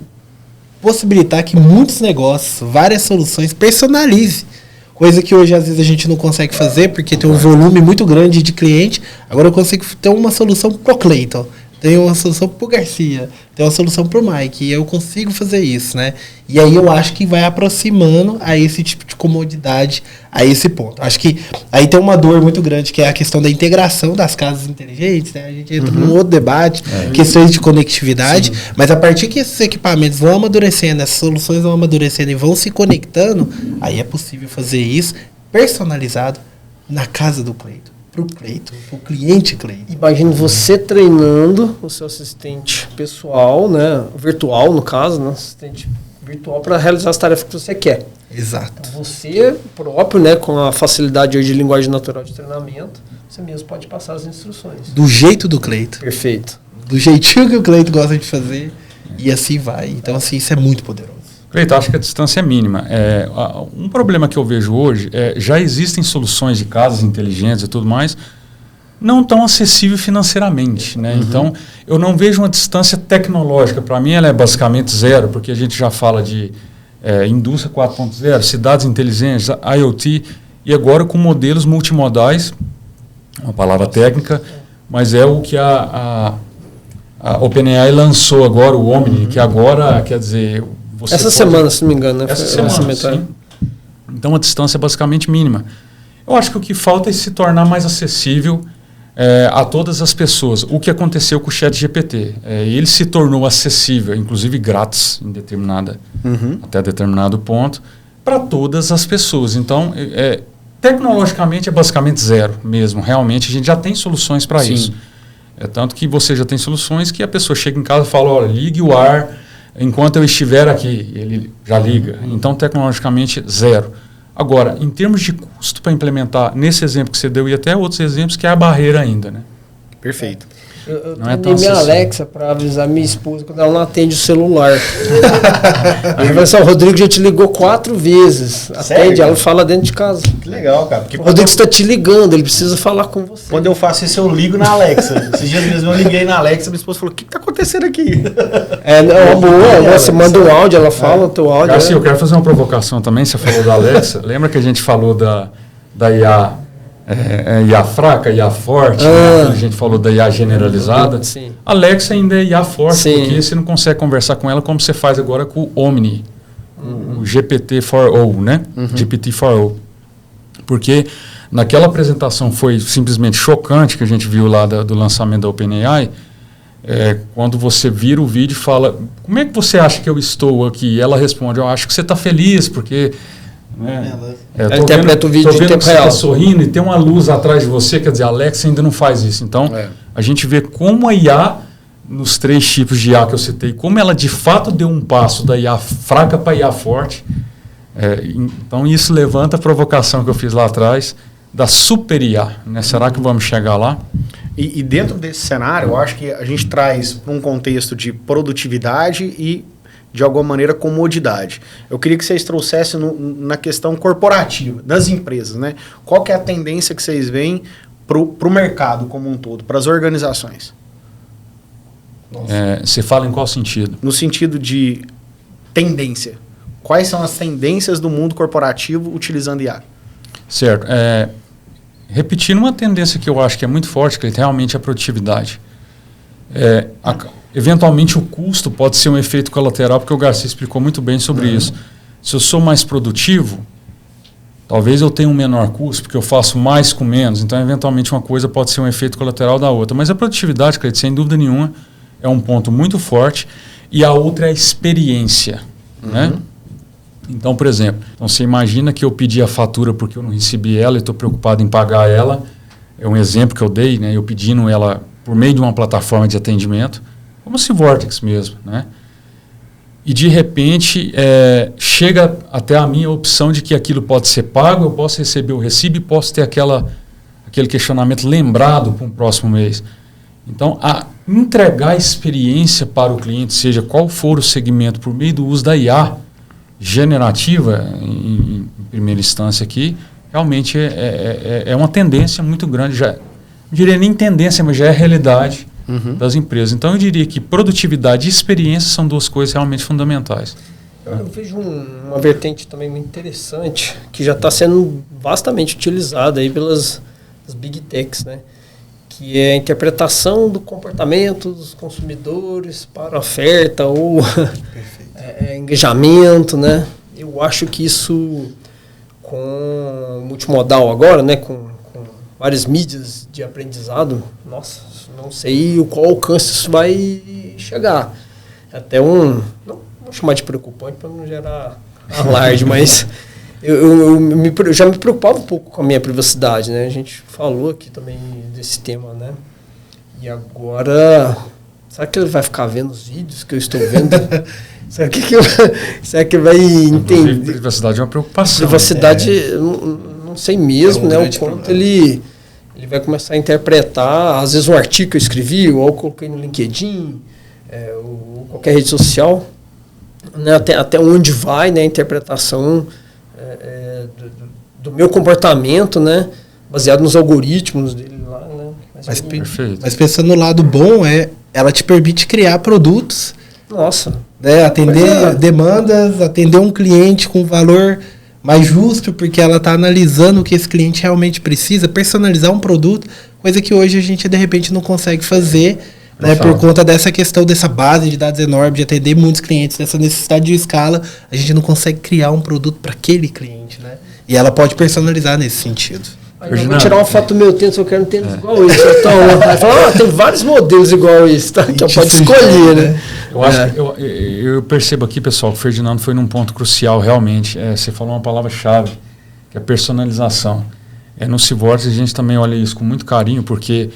possibilitar que muitos negócios, várias soluções, personalize. Coisa que hoje, às vezes, a gente não consegue fazer, porque tem um volume muito grande de cliente. Agora eu consigo ter uma solução pro Cleiton. tem uma solução pro Garcia, tem uma solução pro Mike, e eu consigo fazer isso, né? E aí eu acho que vai aproximando a esse tipo de comodidade, a esse ponto. Acho que aí tem uma dor muito grande, que é a questão da integração das casas inteligentes, né? A gente entra num outro debate, questões de conectividade, mas a partir que esses equipamentos vão amadurecendo, essas soluções vão amadurecendo e vão se conectando, aí é possível fazer isso personalizado na casa do Cleiton, pro Cleiton, pro cliente Cleiton. Imagine você treinando o seu assistente pessoal, né, virtual no caso, né, assistente virtual para realizar as tarefas que você quer. Exato. Então, você próprio, né, com a facilidade hoje de linguagem natural de treinamento, você mesmo pode passar as instruções. Do jeito do Cleiton. Perfeito. Do jeitinho que o Cleiton gosta de fazer, e assim vai. Então, assim, isso é muito poderoso. Cleiton, acho que a distância é mínima. Um problema que eu vejo hoje já existem soluções de casas inteligentes e tudo mais, não tão acessível financeiramente, né? Então, eu não vejo uma distância tecnológica. Para mim, ela é basicamente zero, porque a gente já fala de indústria 4.0, cidades inteligentes, IoT, e agora com modelos multimodais, uma palavra técnica, mas é o que a OpenAI lançou agora, o Omni, que agora, quer dizer... Essa semana, se não me engano, né? Essa semana, sim. Então, a distância é basicamente mínima. Eu acho que o que falta é se tornar mais acessível a todas as pessoas. O que aconteceu com o ChatGPT? Ele se tornou acessível, inclusive grátis, até determinado ponto, para todas as pessoas. Então, tecnologicamente é basicamente zero mesmo. Realmente, a gente já tem soluções para isso. Tanto que você já tem soluções que a pessoa chega em casa e fala, olha, ligue o ar enquanto eu estiver aqui. Ele já liga. Então, tecnologicamente, zero. Agora, em termos de custo para implementar, nesse exemplo que você deu e até outros exemplos, que é a barreira ainda, né? Perfeito. Eu treinei minha Alexa para avisar minha esposa quando ela não atende o celular. Aí vai assim, o Rodrigo já te ligou 4 vezes. Sério? Atende, ela fala dentro de casa. Que legal, cara. Porque O Rodrigo está te ligando, ele precisa falar com você. Quando eu faço isso, eu ligo na Alexa. Esses dias mesmo eu liguei na Alexa, minha esposa falou, o que está acontecendo aqui? Você manda um áudio, ela fala o teu áudio. Garcia, eu quero fazer uma provocação também, você falou da Alexa. Lembra que a gente falou da IA... IA fraca, IA forte, né? A gente falou da IA generalizada. Sim. Alexa ainda é IA forte, Sim. porque você não consegue conversar com ela como você faz agora com o Omni, o GPT-4o, né? GPT-4o. Porque naquela apresentação foi simplesmente chocante, que a gente viu lá do lançamento da OpenAI, quando você vira o vídeo e fala, como é que você acha que eu estou aqui? E ela responde, eu acho que você está feliz, porque... Ela interpreta o vídeo em tempo real. Você está sorrindo e tem uma luz atrás de você, quer dizer, a Alexa ainda não faz isso. Então, a gente vê como a IA, nos 3 tipos de IA que eu citei, como ela de fato deu um passo da IA fraca para a IA forte. Então, isso levanta a provocação que eu fiz lá atrás da super IA. Né? Será que vamos chegar lá? E dentro desse cenário, eu acho que a gente traz para um contexto de produtividade e de alguma maneira, comodidade. Eu queria que vocês trouxessem na questão corporativa, das empresas, né? Qual que é a tendência que vocês veem para o mercado como um todo, para as organizações? Você fala em qual sentido? No sentido de tendência. Quais são as tendências do mundo corporativo utilizando IA? Certo. Repetindo uma tendência que eu acho que é muito forte, que realmente é a produtividade. Eventualmente o custo pode ser um efeito colateral, porque o Garcia explicou muito bem sobre isso. Se eu sou mais produtivo, talvez eu tenha um menor custo, porque eu faço mais com menos. Então, eventualmente, uma coisa pode ser um efeito colateral da outra. Mas a produtividade, Cleiton, sem dúvida nenhuma, é um ponto muito forte. E a outra é a experiência. Né? Então, por exemplo, você imagina que eu pedi a fatura porque eu não recebi ela e estou preocupado em pagar ela. É um exemplo que eu dei, né? Eu pedindo ela por meio de uma plataforma de atendimento, como se Vortex mesmo, né? E de repente chega até a minha opção de que aquilo pode ser pago, eu posso receber o recibo e posso ter aquele questionamento lembrado para um próximo mês. Então, entregar a experiência para o cliente, seja qual for o segmento, por meio do uso da IA generativa, em primeira instância aqui, realmente é uma tendência muito grande. Já, não diria nem tendência, mas já é realidade das empresas. Então, eu diria que produtividade e experiência são 2 coisas realmente fundamentais. Eu vejo uma vertente também muito interessante, que já está sendo vastamente utilizada aí pelas Big Techs, né? que é a interpretação do comportamento dos consumidores para oferta ou engajamento, né? Eu acho que isso, com multimodal agora, né, com várias mídias de aprendizado, nossa, não sei o qual alcance isso vai chegar. Até não vou chamar de preocupante para não gerar alarde, mas eu já me preocupava um pouco com a minha privacidade, né? A gente falou aqui também desse tema, né? E agora, será que ele vai ficar vendo os vídeos que eu estou vendo? Será que vai entender? Privacidade é uma preocupação. Privacidade, não sei mesmo, né? O quanto ele vai começar a interpretar, às vezes um artigo que eu escrevi, ou eu coloquei no LinkedIn, ou qualquer rede social, né? Até onde vai, né, a interpretação do meu comportamento, né? Baseado nos algoritmos dele lá, né? Mas pensando no lado bom, ela te permite criar produtos. Nossa. Né, atender demandas, atender um cliente com valor mais justo, porque ela está analisando o que esse cliente realmente precisa, personalizar um produto, coisa que hoje a gente de repente não consegue fazer, né, por conta dessa questão dessa base de dados enorme, de atender muitos clientes, dessa necessidade de escala, a gente não consegue criar um produto para aquele cliente, né? E ela pode personalizar nesse sentido. Eu vou tirar uma foto do meu tênis, eu quero um tênis igual esse. Então, vai falar, tem vários modelos igual esse, tá? Então pode escolher, né? Eu percebo aqui, pessoal, que o Ferdinando foi num ponto crucial, realmente. Você falou uma palavra-chave, que é personalização. No Civortex a gente também olha isso com muito carinho, porque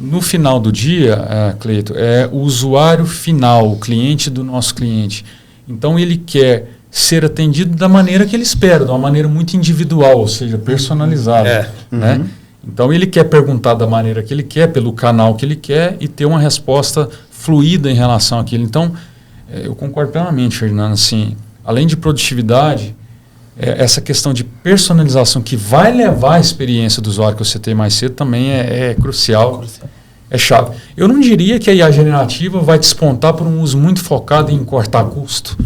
no final do dia, Cleito, é o usuário final, o cliente do nosso cliente. Então ele quer ser atendido da maneira que ele espera, de uma maneira muito individual, ou seja, personalizada. Né? Então ele quer perguntar da maneira que ele quer, pelo canal que ele quer e ter uma resposta fluida em relação àquilo. Então, eu concordo plenamente, Fernando, assim, além de produtividade, essa questão de personalização que vai levar a experiência do usuário que você tem mais cedo também é crucial, é chave. Eu não diria que a IA generativa vai despontar por um uso muito focado em cortar custo,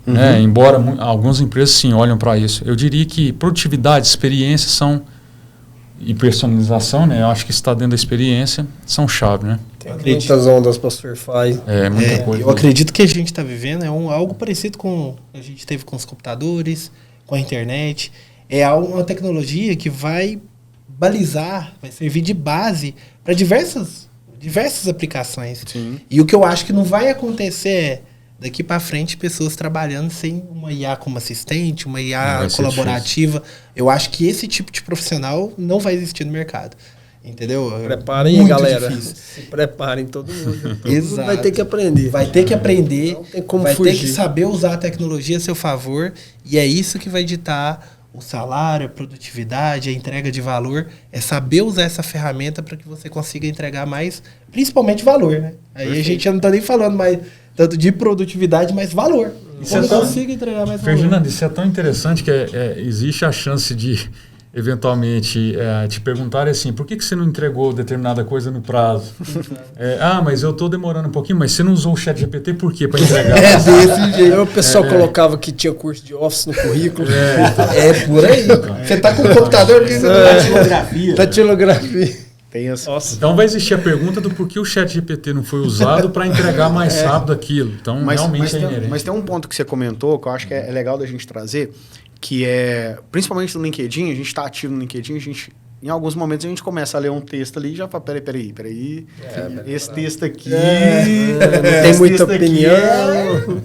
né? Embora algumas empresas sim olham para isso. Eu diria que produtividade, experiência e personalização, né? Eu acho que está dentro da experiência, são chave, né? Tem muitas ondas para surfar. Muita coisa. Eu acredito que a gente está vivendo algo parecido com o que a gente teve com os computadores, com a internet. É uma tecnologia que vai balizar, vai servir de base para diversas aplicações. Sim. E o que eu acho que não vai acontecer é, daqui para frente, pessoas trabalhando sem uma IA como assistente, uma IA colaborativa. Eu acho que esse tipo de profissional não vai existir no mercado. Entendeu? Preparem, galera. Difícil. Se preparem, todo mundo. Exato. Vai ter que aprender. Vai ter que aprender. Não tem como vai fugir. ter que saber usar a tecnologia a seu favor. E é isso que vai ditar o salário, a produtividade, a entrega de valor. É saber usar essa ferramenta para que você consiga entregar mais, principalmente valor, né? Aí Perfeito. A gente já não está nem falando mais tanto de produtividade, mas valor. Como consiga entregar mais valor. Ferdinando, isso é tão interessante que existe a chance de eventualmente te perguntarem assim, por que você não entregou determinada coisa no prazo? Mas eu estou demorando um pouquinho, mas você não usou o ChatGPT por quê? Para entregar? Desse jeito. O pessoal colocava que tinha curso de Office no currículo. Por aí. Você está com o computador que datilografia. Datilografia. Então vai existir a pergunta do porquê o ChatGPT não foi usado para entregar mais rápido aquilo. Então, realmente é inerente. Mas tem um ponto que você comentou que eu acho que é legal da gente trazer, que é, principalmente no LinkedIn, a gente está ativo no LinkedIn, em alguns momentos a gente começa a ler um texto ali e já fala, peraí, esse texto aqui... não tem muita opinião.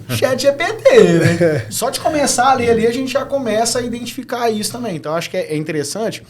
ChatGPT, né? Só de começar a ler ali, a gente já começa a identificar isso também. Então, eu acho que é interessante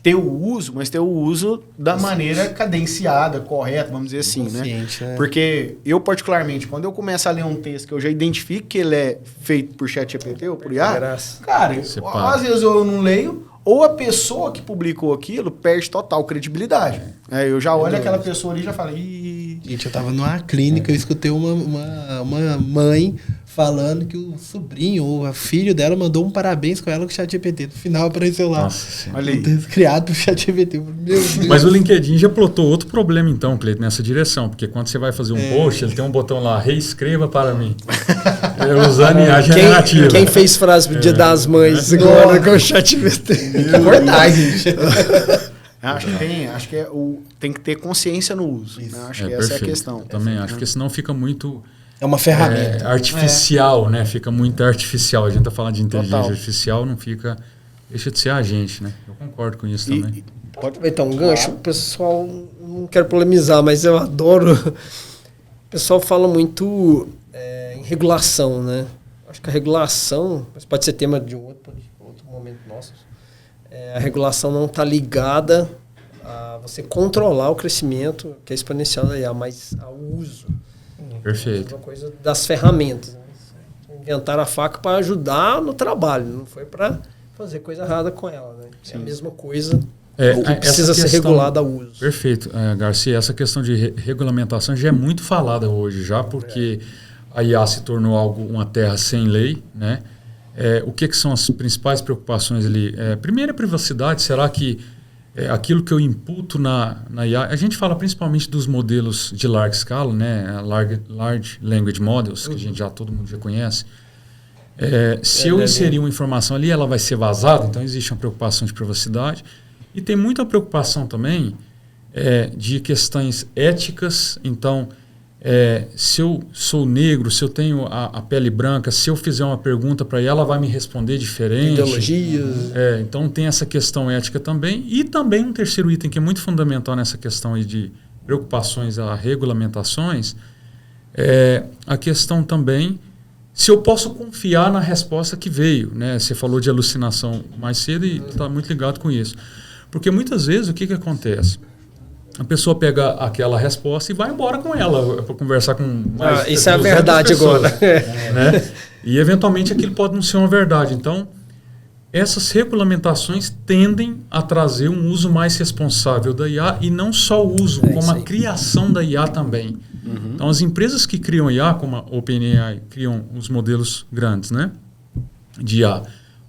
ter o uso, mas ter o uso da maneira cadenciada, correta, vamos dizer assim, né? Porque eu, particularmente, quando eu começo a ler um texto que eu já identifico que ele é feito por ChatGPT ou por IA, cara, às vezes eu não leio, ou a pessoa que publicou aquilo perde total credibilidade. Eu já olho aquela pessoa ali e já falo... Gente, eu tava numa clínica, eu escutei uma mãe falando que o sobrinho ou o filho dela mandou um parabéns com ela com o ChatGPT. No final apareceu lá. Nossa, olha aí. Criado por ChatGPT. Mas o LinkedIn já plotou outro problema então, Cleiton, nessa direção. Porque quando você vai fazer um post, ele tem um botão lá, reescreva para mim. Usando IA generativa. Quem fez frase pro Dia das Mães agora com o ChatGPT? É verdade, gente. Acho que tem que ter consciência no uso. Né? Acho que essa é a questão. Também acho, porque senão fica muito... É uma ferramenta. Artificial, né? Fica muito artificial. A gente tá falando de inteligência Total. artificial, não fica... Deixa de ser a gente, né? Eu concordo com isso também. Pode aproveitar um gancho. O pessoal, não quero polemizar, mas eu adoro... O pessoal fala muito em regulação, né? Acho que a regulação, mas pode ser tema de outro momento nosso, a regulação não está ligada a você controlar o crescimento, que é exponencial da IA, mas ao uso. Perfeito. É uma coisa das ferramentas. Né? Inventaram a faca para ajudar no trabalho, não foi para fazer coisa errada com ela. Né? É a mesma coisa que precisa ser regulada ao uso. Perfeito, Garcia. Essa questão de regulamentação já é muito falada hoje, já porque a IA se tornou uma terra sem lei, né? O que são as principais preocupações ali? Primeiro, a privacidade. Será que aquilo que eu imputo na IA... A gente fala principalmente dos modelos de larga escala, né? Large Language Models, que todo mundo já conhece. Se eu inserir uma informação ali, ela vai ser vazada. Então, existe uma preocupação de privacidade. E tem muita preocupação também de questões éticas. Então... se eu sou negro, se eu tenho a pele branca, se eu fizer uma pergunta para ela vai me responder diferente. Ideologias. Então tem essa questão ética também. E também um terceiro item que é muito fundamental nessa questão aí de preocupações a regulamentações, a questão também se eu posso confiar na resposta que veio. Né? Você falou de alucinação mais cedo e está muito ligado com isso. Porque muitas vezes o que acontece? A pessoa pega aquela resposta e vai embora com ela para conversar com mais isso é a verdade pessoas, agora. Né? E, eventualmente, aquilo pode não ser uma verdade. Então, essas regulamentações tendem a trazer um uso mais responsável da IA e não só o uso, como a criação da IA também. Uhum. Então, as empresas que criam IA, como a OpenAI, criam os modelos grandes, né, de IA,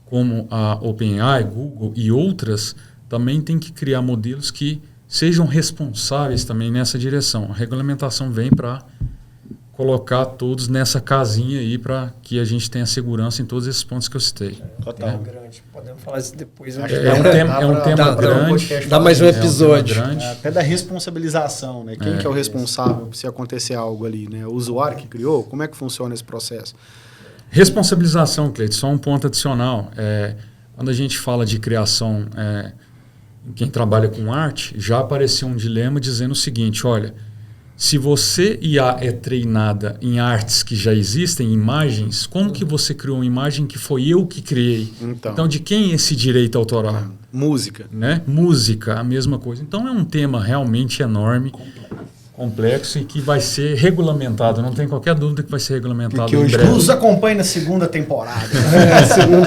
como a OpenAI, Google e outras, também têm que criar modelos que sejam responsáveis também nessa direção. A regulamentação vem para colocar todos nessa casinha aí para que a gente tenha segurança em todos esses pontos que eu citei. Total. Podemos falar isso depois. É um tema grande. Dá mais um episódio. Até da responsabilização, né? Quem que é o responsável se acontecer algo ali, né? O usuário que criou? Como é que funciona esse processo? Responsabilização, Cleiton, só um ponto adicional. Quando a gente fala de criação... Quem trabalha com arte, já apareceu um dilema dizendo o seguinte, olha, se você IA é treinada em artes que já existem, imagens, como que você criou uma imagem que foi eu que criei? Então de quem é esse direito autoral? Música. Né? Música, a mesma coisa. Então é um tema realmente enorme, complexo e que vai ser regulamentado. Não tem qualquer dúvida que vai ser regulamentado porque em breve. Nos acompanha na segunda temporada.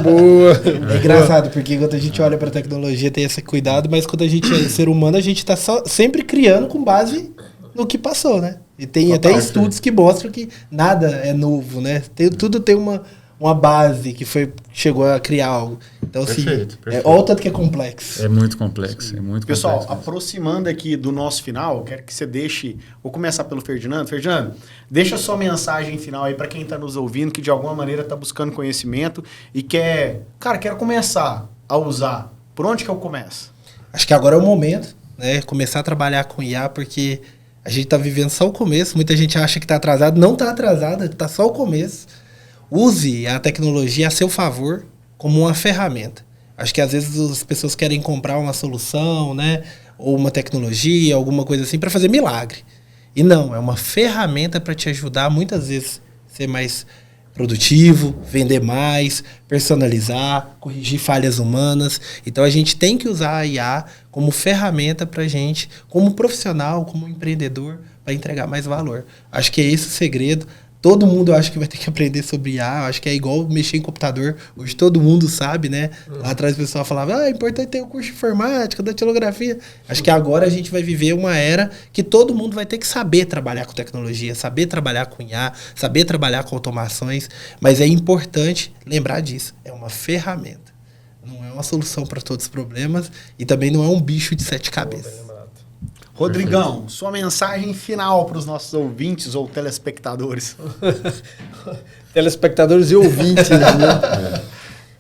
Boa. É engraçado, porque quando a gente olha para a tecnologia tem esse cuidado, mas quando a gente é ser humano, a gente está sempre criando com base no que passou, né? E tem até estudos que mostram que nada é novo, né? Tudo tem uma base que chegou a criar algo. Então, perfeito. Olha o tanto que é complexo. É muito complexo. Pessoal, aproximando aqui do nosso final, quero que você deixe... Vou começar pelo Ferdinando. Ferdinando, deixa sua mensagem final aí para quem está nos ouvindo, que de alguma maneira está buscando conhecimento e quero começar a usar. Por onde que eu começo? Acho que agora é o momento, né? Começar a trabalhar com IA, porque a gente está vivendo só o começo. Muita gente acha que está atrasado. Não está atrasado, está só o começo. Use a tecnologia a seu favor como uma ferramenta. Acho que às vezes as pessoas querem comprar uma solução, né? Ou uma tecnologia, alguma coisa assim, para fazer milagre. E não, é uma ferramenta para te ajudar muitas vezes a ser mais produtivo, vender mais, personalizar, corrigir falhas humanas. Então a gente tem que usar a IA como ferramenta para a gente, como profissional, como empreendedor, para entregar mais valor. Acho que é esse o segredo. Todo mundo, eu acho que vai ter que aprender sobre IA. Eu acho que é igual mexer em computador. Hoje todo mundo sabe, né? Lá atrás o pessoal falava, é importante ter o curso de informática, da datilografia. Acho que agora a gente vai viver uma era que todo mundo vai ter que saber trabalhar com tecnologia, saber trabalhar com IA, saber trabalhar com automações. Mas é importante lembrar disso. É uma ferramenta. Não é uma solução para todos os problemas e também não é um bicho de 7 cabeças. Rodrigão, sua mensagem final para os nossos ouvintes ou telespectadores. Telespectadores e ouvintes, né?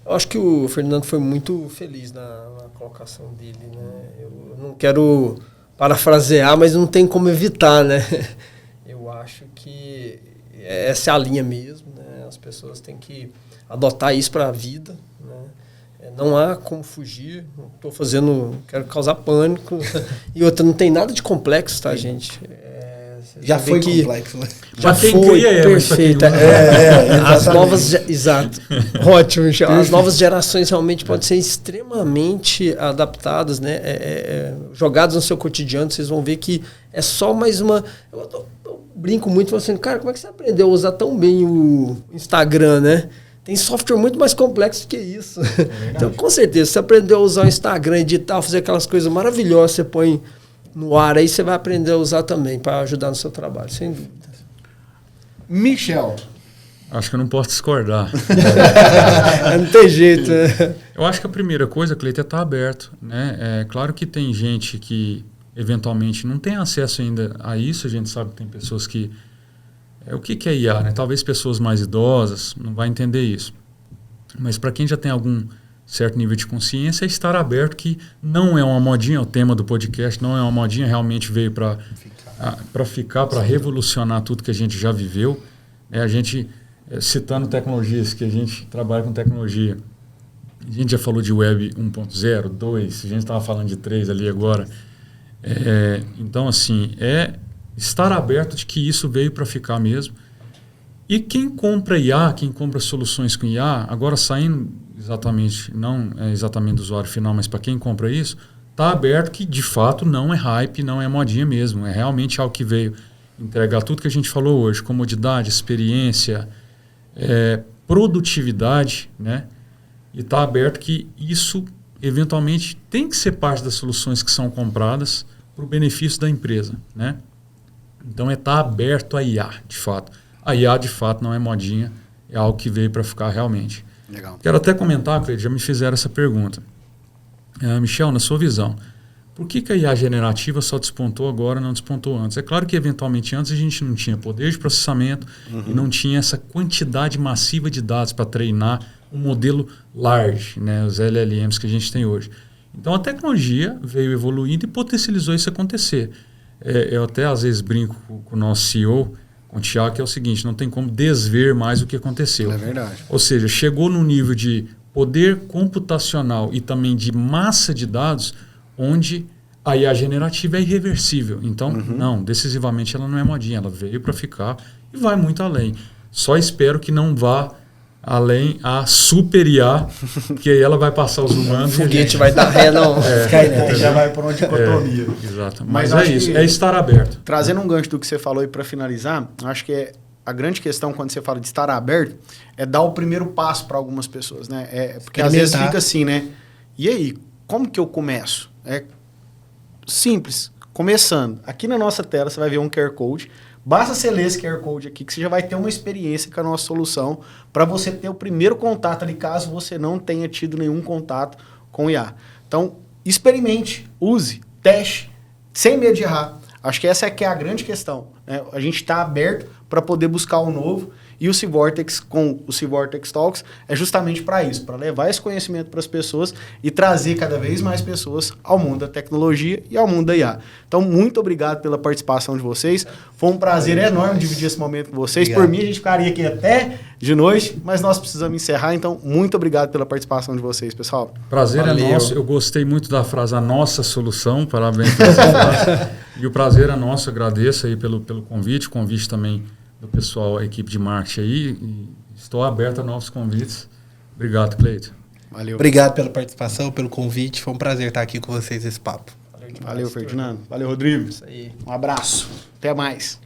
Eu acho que o Fernando foi muito feliz na colocação dele, né? Eu não quero parafrasear, mas não tem como evitar, né? Eu acho que essa é a linha mesmo, né? As pessoas têm que adotar isso para a vida, né? Não há como fugir, não quero causar pânico. E outra, não tem nada de complexo, tá, gente? Já foi complexo, né? Já foi perfeita. As novas... Exato. Ótimo. As novas gerações realmente podem ser extremamente adaptadas, né? Jogadas no seu cotidiano, vocês vão ver que é só mais uma... Eu brinco muito falando assim, cara, como é que você aprendeu a usar tão bem o Instagram, né? Tem software muito mais complexo que isso. Então, com certeza, você aprendeu a usar o Instagram, editar, fazer aquelas coisas maravilhosas, você põe no ar, aí você vai aprender a usar também para ajudar no seu trabalho, sem dúvida. Michel. Acho que eu não posso discordar. Não tem jeito, né? Eu acho que a primeira coisa, Cleiton, é estar aberto, né? É claro que tem gente que eventualmente não tem acesso ainda a isso, a gente sabe que tem pessoas que... o que é IA, né? Talvez pessoas mais idosas não vão entender isso. Mas para quem já tem algum certo nível de consciência, é estar aberto, que não é uma modinha, o tema do podcast não é uma modinha, realmente veio para ficar, para revolucionar tudo que a gente já viveu. A gente, citando tecnologias, que a gente trabalha com tecnologia, a gente já falou de Web 1.0, 2, a gente estava falando de 3 ali agora. Então, assim, estar aberto de que isso veio para ficar mesmo. E quem compra IA, quem compra soluções com IA, agora saindo exatamente, não é exatamente do usuário final, mas para quem compra isso, está aberto que de fato não é hype, não é modinha mesmo, é realmente algo que veio entregar tudo que a gente falou hoje, comodidade, experiência, produtividade, né? E está aberto que isso eventualmente tem que ser parte das soluções que são compradas para o benefício da empresa, né? Então estar aberto a IA, de fato. A IA, de fato, não é modinha, é algo que veio para ficar realmente. Legal. Quero até comentar, Cleiton, já me fizeram essa pergunta. Michel, na sua visão, por que a IA generativa só despontou agora, não despontou antes? É claro que, eventualmente, antes a gente não tinha poder de processamento e não tinha essa quantidade massiva de dados para treinar um modelo large, né, os LLMs que a gente tem hoje. Então, a tecnologia veio evoluindo e potencializou isso acontecer. Eu até, às vezes, brinco com o nosso CEO, com o Thiago, que é o seguinte, não tem como desver mais o que aconteceu. É verdade. Ou seja, chegou num nível de poder computacional e também de massa de dados, onde a IA generativa é irreversível. Então, não, decisivamente ela não é modinha, ela veio para ficar e vai muito além. Só espero que não vá além a super IA, que aí ela vai passar os humanos. O foguete vai dar ré, não. Já vai por uma dicotomia. Exato. Mas é isso, é estar aberto. Trazendo um gancho do que você falou, e para finalizar, acho que a grande questão quando você fala de estar aberto é dar o primeiro passo para algumas pessoas, né? Porque às vezes fica assim, né? E aí, como que eu começo? É simples, começando. Aqui na nossa tela você vai ver um QR Code. Basta você ler esse QR Code aqui que você já vai ter uma experiência com a nossa solução para você ter o primeiro contato ali, caso você não tenha tido nenhum contato com o IA. Então, experimente, use, teste, sem medo de errar. Acho que essa é a grande questão, né? A gente está aberto para poder buscar o novo, e o Civortex, com o Civortex Talks, é justamente para isso, para levar esse conhecimento para as pessoas e trazer cada vez mais pessoas ao mundo da tecnologia e ao mundo da IA. Então, muito obrigado pela participação de vocês. Foi um prazer enorme dividir esse momento com vocês. Obrigado. Por mim, a gente ficaria aqui até de noite, mas nós precisamos encerrar. Então, muito obrigado pela participação de vocês, pessoal. Prazer é nosso. Eu gostei muito da frase, a nossa solução. Parabéns por essa frase. E o prazer é nosso. Agradeço aí pelo convite. Convite também do pessoal, a equipe de marketing aí. E estou aberto a novos convites. Obrigado, Cleiton. Valeu. Obrigado pela participação, pelo convite. Foi um prazer estar aqui com vocês nesse papo. Valeu, Ferdinando. Valeu, Rodrigo. Isso aí. Um abraço. Até mais.